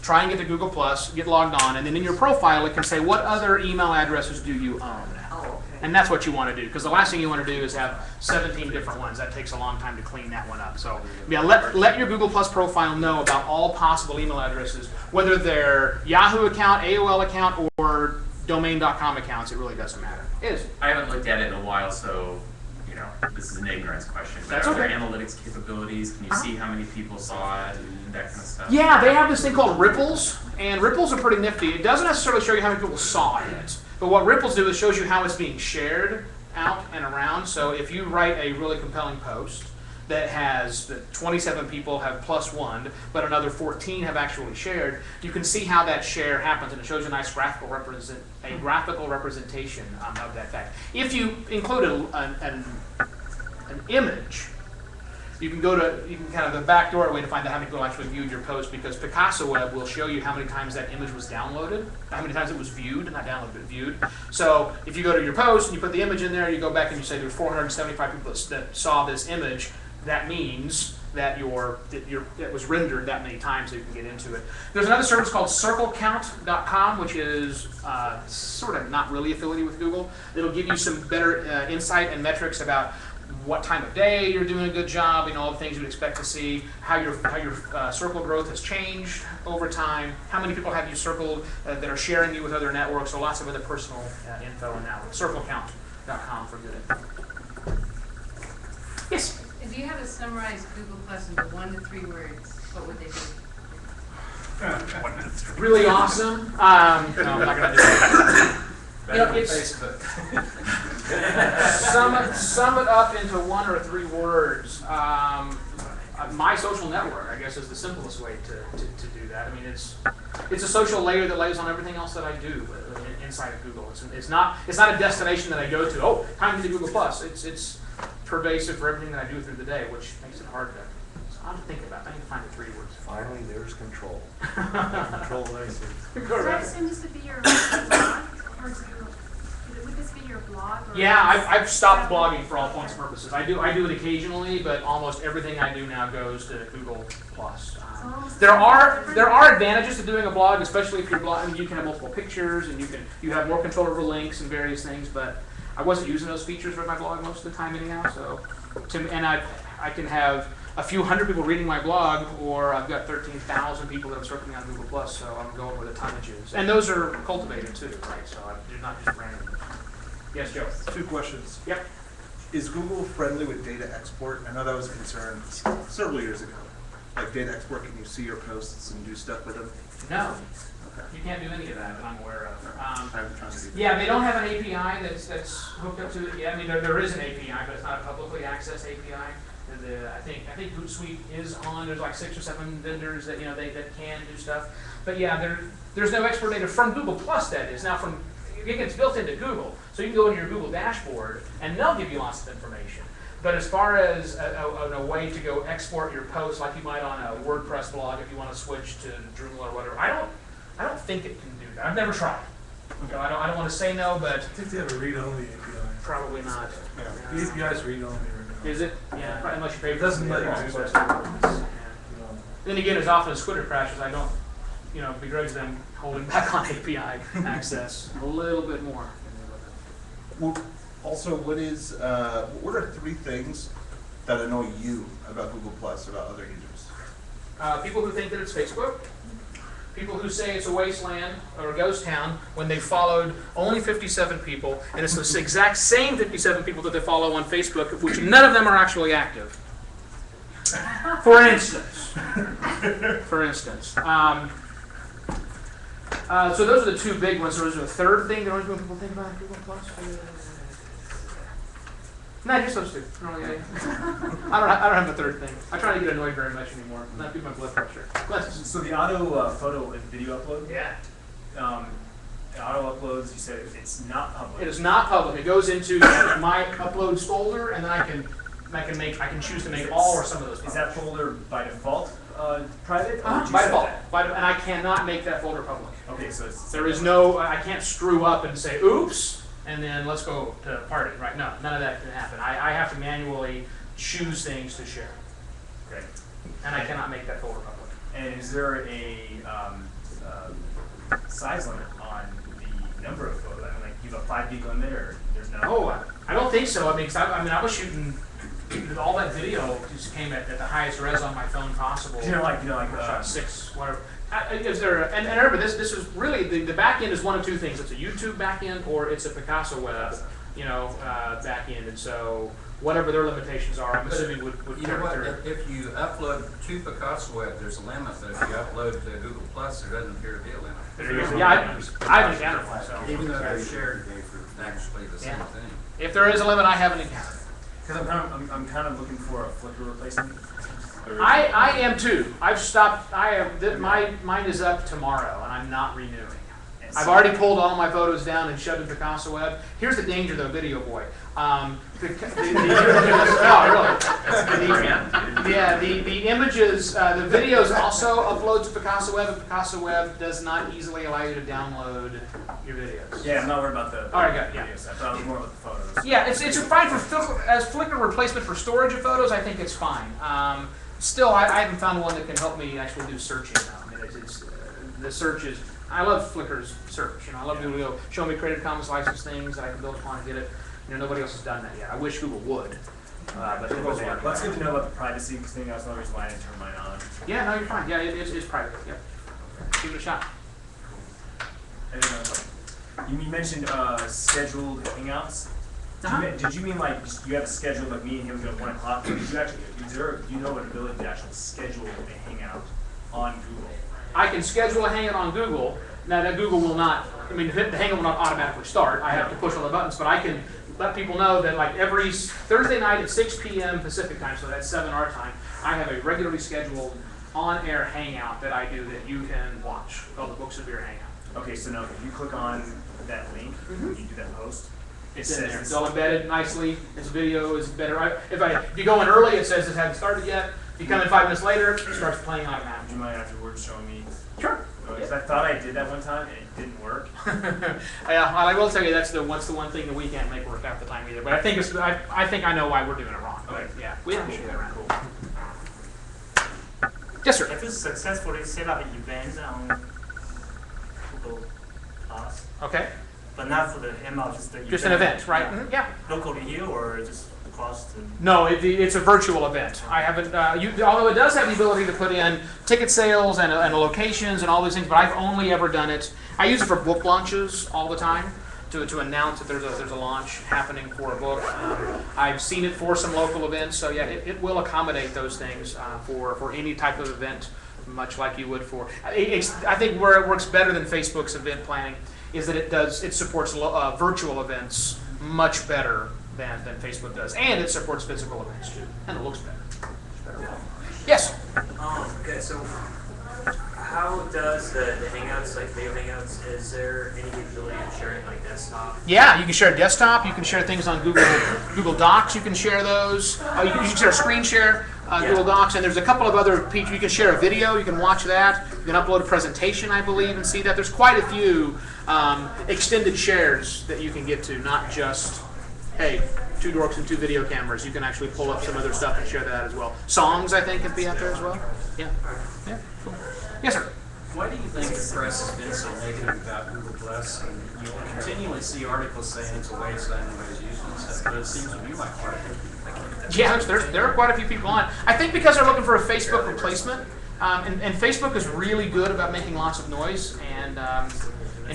try and get to Google Plus, get logged on, and then in your profile it can say what other email addresses do you own. Oh, okay. And that's what you want to do, because the last thing you want to do is have 17 different ones. That takes a long time to clean that one up. So yeah, let your Google Plus profile know about all possible email addresses, whether they're Yahoo account, AOL account, or domain.com accounts. It really doesn't matter. I haven't looked at it in a while, so this is an ignorance question. But That's are there okay. analytics capabilities? Can you see how many people saw it and that kind of stuff? Yeah, they have this thing called ripples, and ripples are pretty nifty. It doesn't necessarily show you how many people saw it, but what ripples do is shows you how it's being shared out and around. So if you write a really compelling post that has 27 people have +1, but another 14 have actually shared, you can see how that share happens, and it shows you a nice graphical representation of that fact. If you include an image, you can kind of the backdoor way to find out how many people actually viewed your post, because Picasso Web will show you how many times that image was downloaded, how many times it was viewed, not downloaded, but viewed. So if you go to your post and you put the image in there, you go back and you say there's 475 people that saw this image, that means that it was rendered that many times so you can get into it. There's another service called circlecount.com, which is sort of not really affiliated with Google. It'll give you some better insight and metrics about what time of day you're doing a good job, all the things you'd expect to see, how your circle growth has changed over time, how many people have you circled that are sharing you with other networks, so lots of other personal info in that one. Circlecount.com for good info. Yes? If you had to summarize Google Plus into 1 to 3 words, what would they be? Really awesome. No, I'm not going to do that. Sum it up into 1 or 3 words. My social network, I guess, is the simplest way to do that. I mean, it's a social layer that lays on everything else that I do inside of Google. It's not a destination that I go to. Oh, time to do Google Plus. It's pervasive for everything that I do through the day, which makes it hard to think about. I need to find the 3 words. Finally, there's control. Control license. Does that seem to be your blog? Or would this be your blog? Or Yeah, I've stopped blogging for all points and purposes. I do it occasionally, but almost everything I do now goes to Google Plus. There are advantages to doing a blog, especially if you're blogging. You can have multiple pictures, and you have more control over links and various things. But I wasn't using those features for my blog most of the time anyhow. So, I can have a few hundred people reading my blog, or I've got 13,000 people that are circling on Google Plus. So I'm going where the tonnage is, and those are cultivated too, right? So they're not just random. Yes, Joe. 2 questions. Yep. Is Google friendly with data export? I know that was a concern several years ago. Like data export, can you see your posts and do stuff with them? No. Okay. You can't do any of that I'm aware of. I'm trying to do that. Yeah, they don't have an API that's hooked up to it yet. I mean, there is an API, but it's not a publicly accessed API. I think Hootsuite is on. There's like 6 or 7 vendors that that can do stuff. But yeah, there's no export data from Google Plus. That is now from. It's built into Google, so you can go into your Google dashboard and they'll give you lots of information. But as far as a way to go export your posts, like you might on a WordPress blog, if you want to switch to Drupal or whatever, I don't think it can do that. I've never tried. Okay. I don't want to say no, but I think they have a read-only API. probably not. Yeah. The API is read-only right now. Is it? Yeah, probably unless you pay for it. Doesn't let you do that. Then again, as often as Twitter crashes, I don't, begrudge them holding back on API access a little bit more. Well, also, what are 3 things that annoy you about Google Plus, about other users? People who think that it's Facebook, people who say it's a wasteland or a ghost town when they followed only 57 people, and it's the exact same 57 people that they follow on Facebook, which none of them are actually active. For instance. So those are the 2 big ones. There was a third thing that always when people think about Google Plus. No, just those 2. I don't have a third thing. I try to get annoyed very much anymore. Not keep my blood pressure. So the auto photo and video upload? Yeah. Auto uploads, you said it's not public. It is not public. It goes into my uploads folder, and then I can choose to make all or some of those. Is that folder by default private? Or By default. And I cannot make that folder public. Okay, so There is no, I can't screw up and say, oops, and then let's go to party, right? No, none of that can happen. I have to manually choose things to share. Okay. And I cannot make that folder public. And is there a size limit on the number of photos? I mean, like, you have a 5 gig limit, or there's no? Oh, I don't think so. I mean, 'cause I was shooting, all that video just came at the highest res on my phone possible. Shot 6, whatever. Is there? And remember, this is really the back end is one of 2 things. It's a YouTube back end or it's a Picasso web, back end. And so whatever their limitations are, I'm assuming would You know what, carry through. if you upload to Picasso Web, there's a limit, but if you upload to Google Plus, there doesn't appear to be a limit. Yeah, I haven't encountered so. Even though they're shared, actually the same Yeah. thing. If there is a limit, I haven't encountered. Because I'm kind of looking for a Flickr replacement. I am too. I've stopped. Mine is up tomorrow, and I'm not renewing. I've already pulled all my photos down and shoved in Picasso Web. Here's the danger, though, Video Boy. The images, the videos also upload to Picasso Web, and Picasso Web does not easily allow you to download your videos. Yeah, I'm not worried about the All right, good, yeah. videos. I thought it was more about the photos. Yeah, it's fine as Flickr replacement for storage of photos. I think it's fine. Still, I haven't found one that can help me actually do searching now. I mean, the search is. I love Flickr's search. I love Google show me Creative Commons license things that I can build upon and get it. Nobody else has done that yet. I wish Google would, but Google's working. Well, it's good to know about the privacy thing. That's another reason why I didn't turn mine on. Yeah, no, you're fine. Yeah, it's private. Yep. Give it a shot. And then, you mentioned scheduled hangouts. Did you mean like you have a schedule like me and him at 1 o'clock? Did you actually? Do you know an ability to actually schedule a hangout on Google? I can schedule a hangout on Google. Now that Google will not. I mean, the hangout will not automatically start. I have to push all the buttons, but I can let people know that like every Thursday night at 6 p.m. Pacific time, so that's 7 our time, I have a regularly scheduled on-air hangout that I do that you can watch called the Books of Beer Hangout. Okay, so now if you click on that link, when you do that post, It's in there. It's all embedded nicely. Its video is better. If you go in early, it says it hasn't started yet. If you come in 5 minutes later, it starts playing automatically. Do you mind afterwards showing me? Sure. Because I thought I did that one time and it didn't work. Yeah, I will tell you that's the one thing that we can't make work half the time either. But I think I think I know why we're doing it wrong. But yeah, we have to show that around. Cool. Yes, sir. If you successfully set up an event on Google Plus, Okay. but not for the hangout, just An event, right? Mhm, yeah. locally here or just across the. No, it's a virtual event. I haven't. Although it does have the ability to put in ticket sales and locations and all these things, but I've only ever done it. I use it for book launches all the time to announce that there's a launch happening for a book. I've seen it for some local events, so yeah, it will accommodate those things for any type of event, much like you would for. I think where it works better than Facebook's event planning is that it supports virtual events much better than Facebook does, and it supports physical events too, and it looks better. Yes. Okay, so how does the Hangouts, like video Hangouts, is there any ability of sharing like desktop? Yeah, you can share desktop. You can share things on Google Docs. You can share those. You can share screen share Google Docs, and there's a couple of other features. You can share a video. You can watch that. You can upload a presentation, I believe, and see that. There's quite a few extended shares that you can get to, not just, hey, two dorks and two video cameras, you can actually pull up some other stuff and share that as well. Songs, I think, can be out there as well. Yeah. Yeah. Cool. Yes, sir. Why do you think the press has been so negative about Google Plus? And you continually see articles saying it's a waste, and nobody's using it, but it seems to be like quite a few people. Yeah, there are quite a few people on. I think because they're looking for a Facebook replacement, and Facebook is really good about making lots of noise, and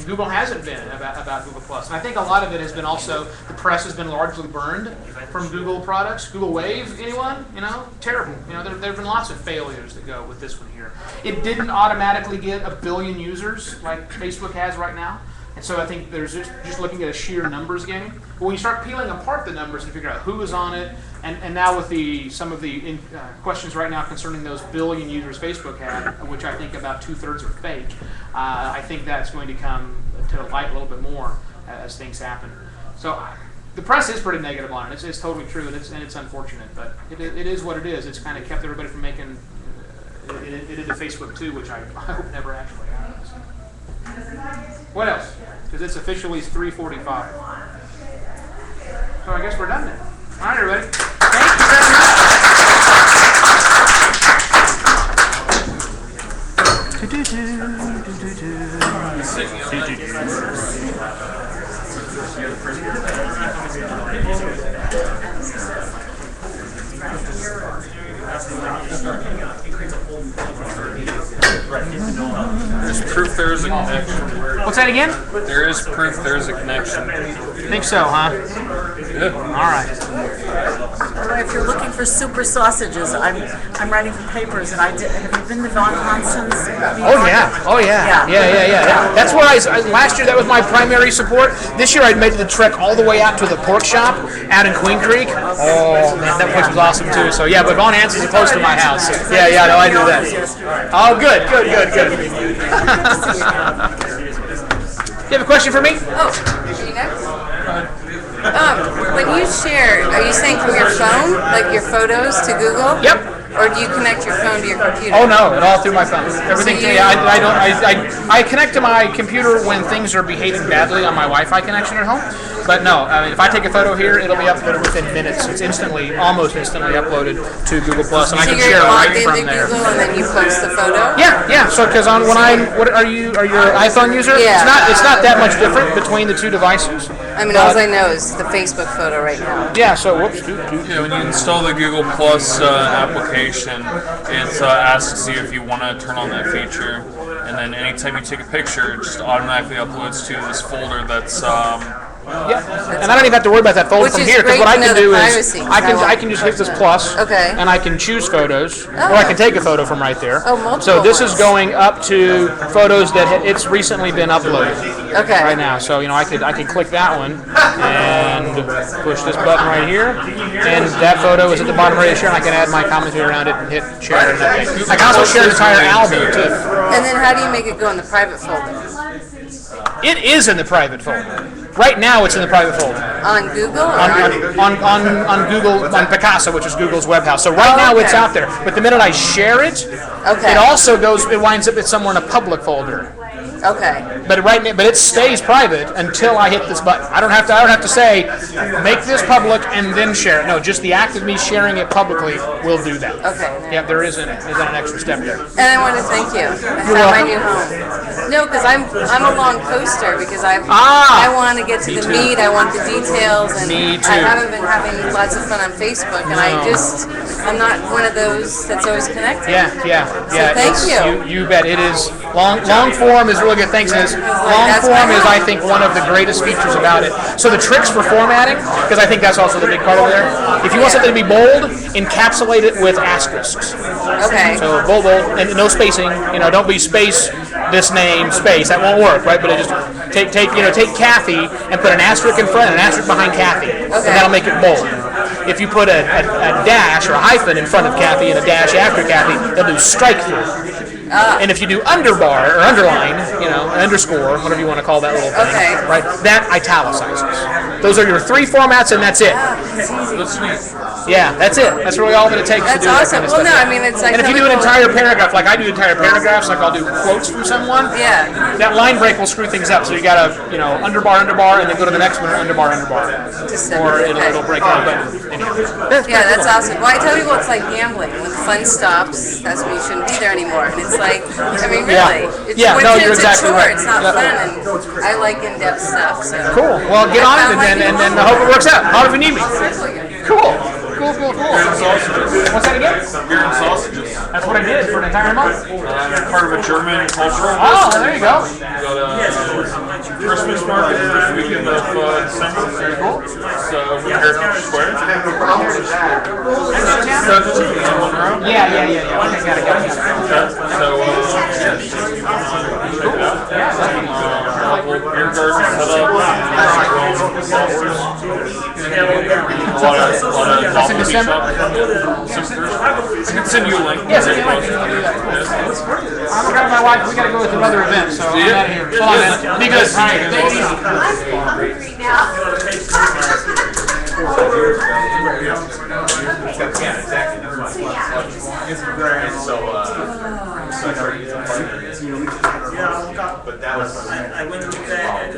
Google hasn't been about Google Plus. And I think a lot of it has been also, the press has been largely burned from Google products. Google Wave, anyone? You know, terrible. You know, there have been lots of failures that go with this one here. It didn't automatically get 1 billion users like Facebook has right now. And so I think there's just looking at a sheer numbers game. But when you start peeling apart the numbers and figure out who is on it, and now with some of the questions right now concerning those 1 billion users Facebook had, which I think about 2/3 are fake, I think that's going to come to light a little bit more as things happen. So the press is pretty negative on it. It's totally true, and it's unfortunate, but it is what it is. It's kind of kept everybody from making it into Facebook too, which I hope never actually happens. What else? Because it's officially 3:45. So I guess we're done then. All right, everybody. Thank you very There's proof there is a connection. What's that again? There is proof there is a connection. Think so, huh? Yeah. All right. If you're looking for super sausages, I'm writing for papers, and have you been to Von Hanson's? Oh yeah. That's where last year that was my primary support. This year I made the trek all the way out to the pork shop out in Queen Creek. Oh man, that place was awesome too. So yeah, but Von Hanson's close to my house. Yeah, no, I do that. Oh, good. You have a question for me? Oh, you next? When you share, are you saying from your phone, like your photos to Google? Yep. Or do you connect your phone to your computer? Oh no, it all through my phone. Everything. I connect to my computer when things are behaving badly on my Wi-Fi connection at home. But no, I mean, if I take a photo here, it'll be uploaded within minutes. It's almost instantly uploaded to Google Plus, and I can share right from there. Google and then you post the photo. Yeah. So because what are you an iPhone user? Yeah. It's not that much different between the two devices. I mean, all I know is the Facebook photo right now. Yeah. So whoops. Yeah, when you install the Google Plus application, it asks you if you want to turn on that feature, and then anytime you take a picture, it just automatically uploads to this folder that's and I don't even have to worry about that folder from here, because what I can do is I can just hit this plus, and I can choose photos, or I can take a photo from right there. So this is going up to photos that it's recently been uploaded. Right now, so I could click that one and push this button right here, and that photo is at the bottom right here, and I can add my commentary around it and hit share. I can also share an entire album too. And then how do you make it go in the private folder? It is in the private folder. Right now, it's in the private folder. On Google? On Google, on Picasa, which is Google's web house. So right now, it's out there. But the minute I share it, it also winds up somewhere in a public folder. Okay. But it stays private until I hit this button. I don't have to say make this public and then share it. No, just the act of me sharing it publicly will do that. Okay. Yeah, there isn't an extra step there. And I want to thank you. I found my new home. No, because I'm a long poster because I want to get to the meat. I want the details, and me too. I haven't been having lots of fun on Facebook, and I'm not one of those that's always connected. Yeah. So thank you. You bet. It is long form is really good. Thanks, Liz. Long form is, I think, one of the greatest features about it. So the tricks for formatting, because I think that's also the big part over there. If you want something to be bold, encapsulate it with asterisks. Okay. So bold, and no spacing. Don't be space this name space. That won't work, right? But it just take Kathy and put an asterisk in front and an asterisk behind Kathy, and that'll make it bold. If you put a dash or a hyphen in front of Kathy and a dash after Kathy, they'll do strike through. And if you do underbar or underline, you know, underscore, whatever you want to call that little thing, Okay. right? That italicizes. Those are your 3 formats, and that's it. That's neat. Yeah, that's it. That's really all that it takes to That's do that awesome. kind of Well, stuff. no, I mean, it's like and if you do an chemical- entire paragraph, like I do entire paragraphs, like I'll do quotes from someone. Yeah. That line break will screw things up. So you gotta, you know, underbar, underbar, and then go to the next one, underbar, underbar, or it'll break out. But anyway. Yeah, that's awesome. Well, I tell people it's like gambling. When the fun stops, that's when you shouldn't be there anymore. And it's like, I mean, really, Yeah. it's, Yeah, no, it's you're a exactly chore. right. It's not Yeah. fun, and I like in-depth stuff. So. Cool. Well, get on it, and then I hope it works out. How if you need me. Cool. Cool. What's that again? Beer and sausages. That's what I did for an entire month. Part of a German cultural. Oh, there you go. Got a Christmas market first weekend of December. Very cool. So over here at Square. Yeah. Okay, got it. So beer garden set up. That's in December? I can send you a link. Yes, I I'm grabbing my wife. We gotta go to another event, so I'm out of here. Hold on, man. Be good. Thank you. hungry now. But that was. I went to that.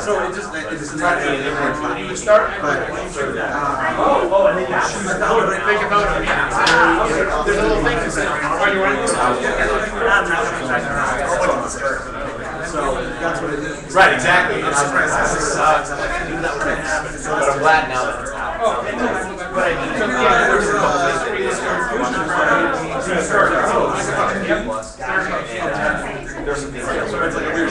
So it just not being when you start, but Think about it. There's a little thing that says, are you ready? so that's what it is. Right, exactly. I'm surprised that sucks. I knew that was gonna happen, but I'm glad now that it's out. There's some things. So it's like a weird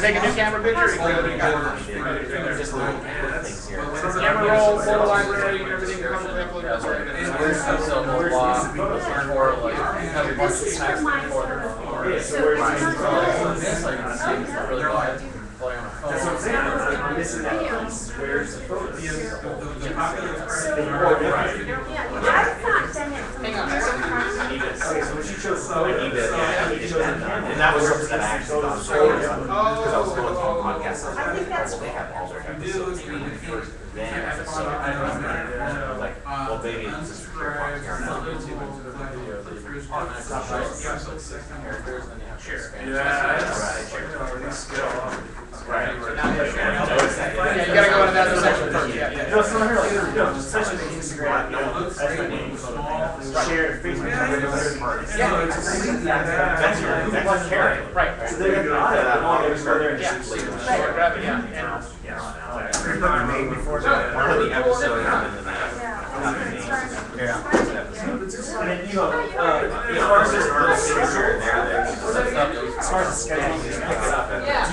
Take a new camera picture. just little things here. Camera roll, photo library, everything that comes with that photo. And that was something that I actually thought was really good, because I was going through podcasts. Well, they have all their episodes here when first then episode. I was like, well, maybe it's just for podcast on YouTube and video. They automatically show characters and then you have to expand. Right. Yeah, you gotta go into that section first. Yeah. No, so here, especially the Instagram, that's my name. Share Facebook. That's your carrot. Right. So they're gonna that long over there. Sure, grab it, yeah. Made before one of the episodes happened in that. And then, you know, as far as this as far as the scheduling, do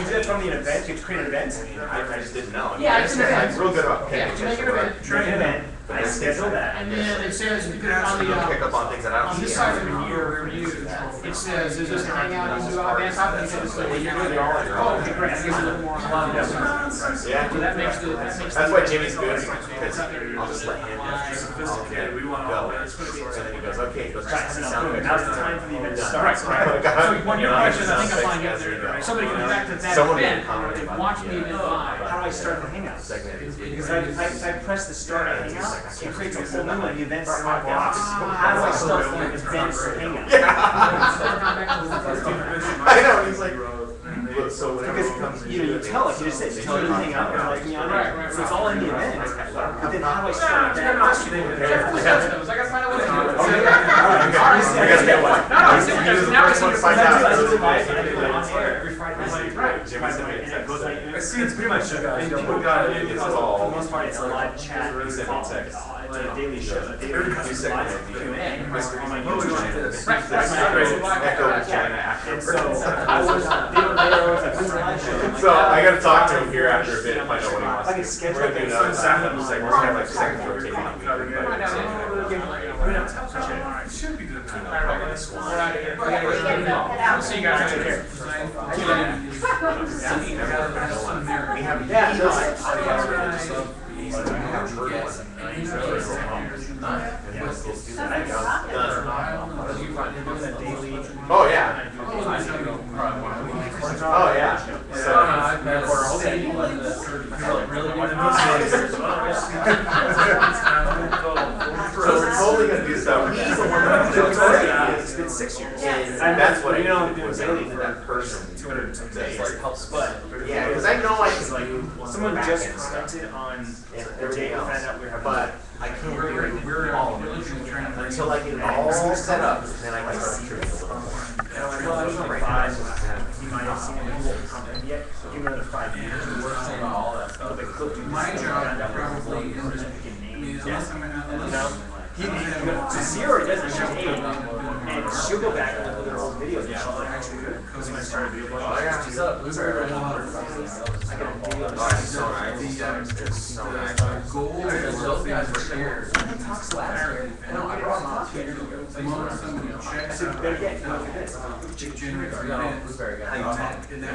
you do that from the event? Do you create an event? I just didn't know. Yeah, it's an event. I'm real good about Yeah, picking. make it an event. Create an event. I schedule that. And then it says, you put it on Pick up on things that I don't on this see. side of here where you, it says, is this a hangout, you do advanced topics, and so when you're doing, oh, okay, great, I give you a little more on a lot of this. Yeah. So that makes That's the. why Jimmy's good, because I'll just let him sophisticated. We want go. And then he goes, okay, he goes, just sound good. Now's the time for the event to start. Right. So one of your questions, I think I'm fine, somebody comes back to that event, and watch me event live. How do I start the hangout? Because I press the start hangout, it creates a whole new one, the events in my box. How do I start the events hangout? I know, he's like, look, so whenever he comes Because you tell it, you just say, tell me to hang out and let me on it. So it's all in the event. But then how do I start that? I gotta find out what to do. I gotta get one. Now I see your Find out. It's pretty much, It's all. for the most part, it's a live chat. It's a daily show, a daily live Q&A on my YouTube channel. And so I was, So I gotta talk to him here after a bit and find out what he wants. I can schedule We're gonna do another time. I'm just like, we're gonna have like second floor taking on Should be good. We're out of here. We'll see you guys. Take care. We have been 6 years. And I that's what you know, I was able to that person. 200 and some days. helps. But Yeah, because I know I can like do someone back just end stuff commented on and the everything day we found else, out we were having. but I can't do We're all of it diligently trying to. until I get it all set up. Then I can start shooting a little more. Well, I was like 5. He might have seen it, but he won't comment yet. Give him another 5 years. all that stuff. My job probably is, I mean, unless I'm No. Zero doesn't show eight, and she'll go back and look at her old videos. And she's like, actually good. Because when I started video blogging, I got the goal is those guys were here. I brought him Somebody checks out. I said, better yet, go for this. Generates an event, and then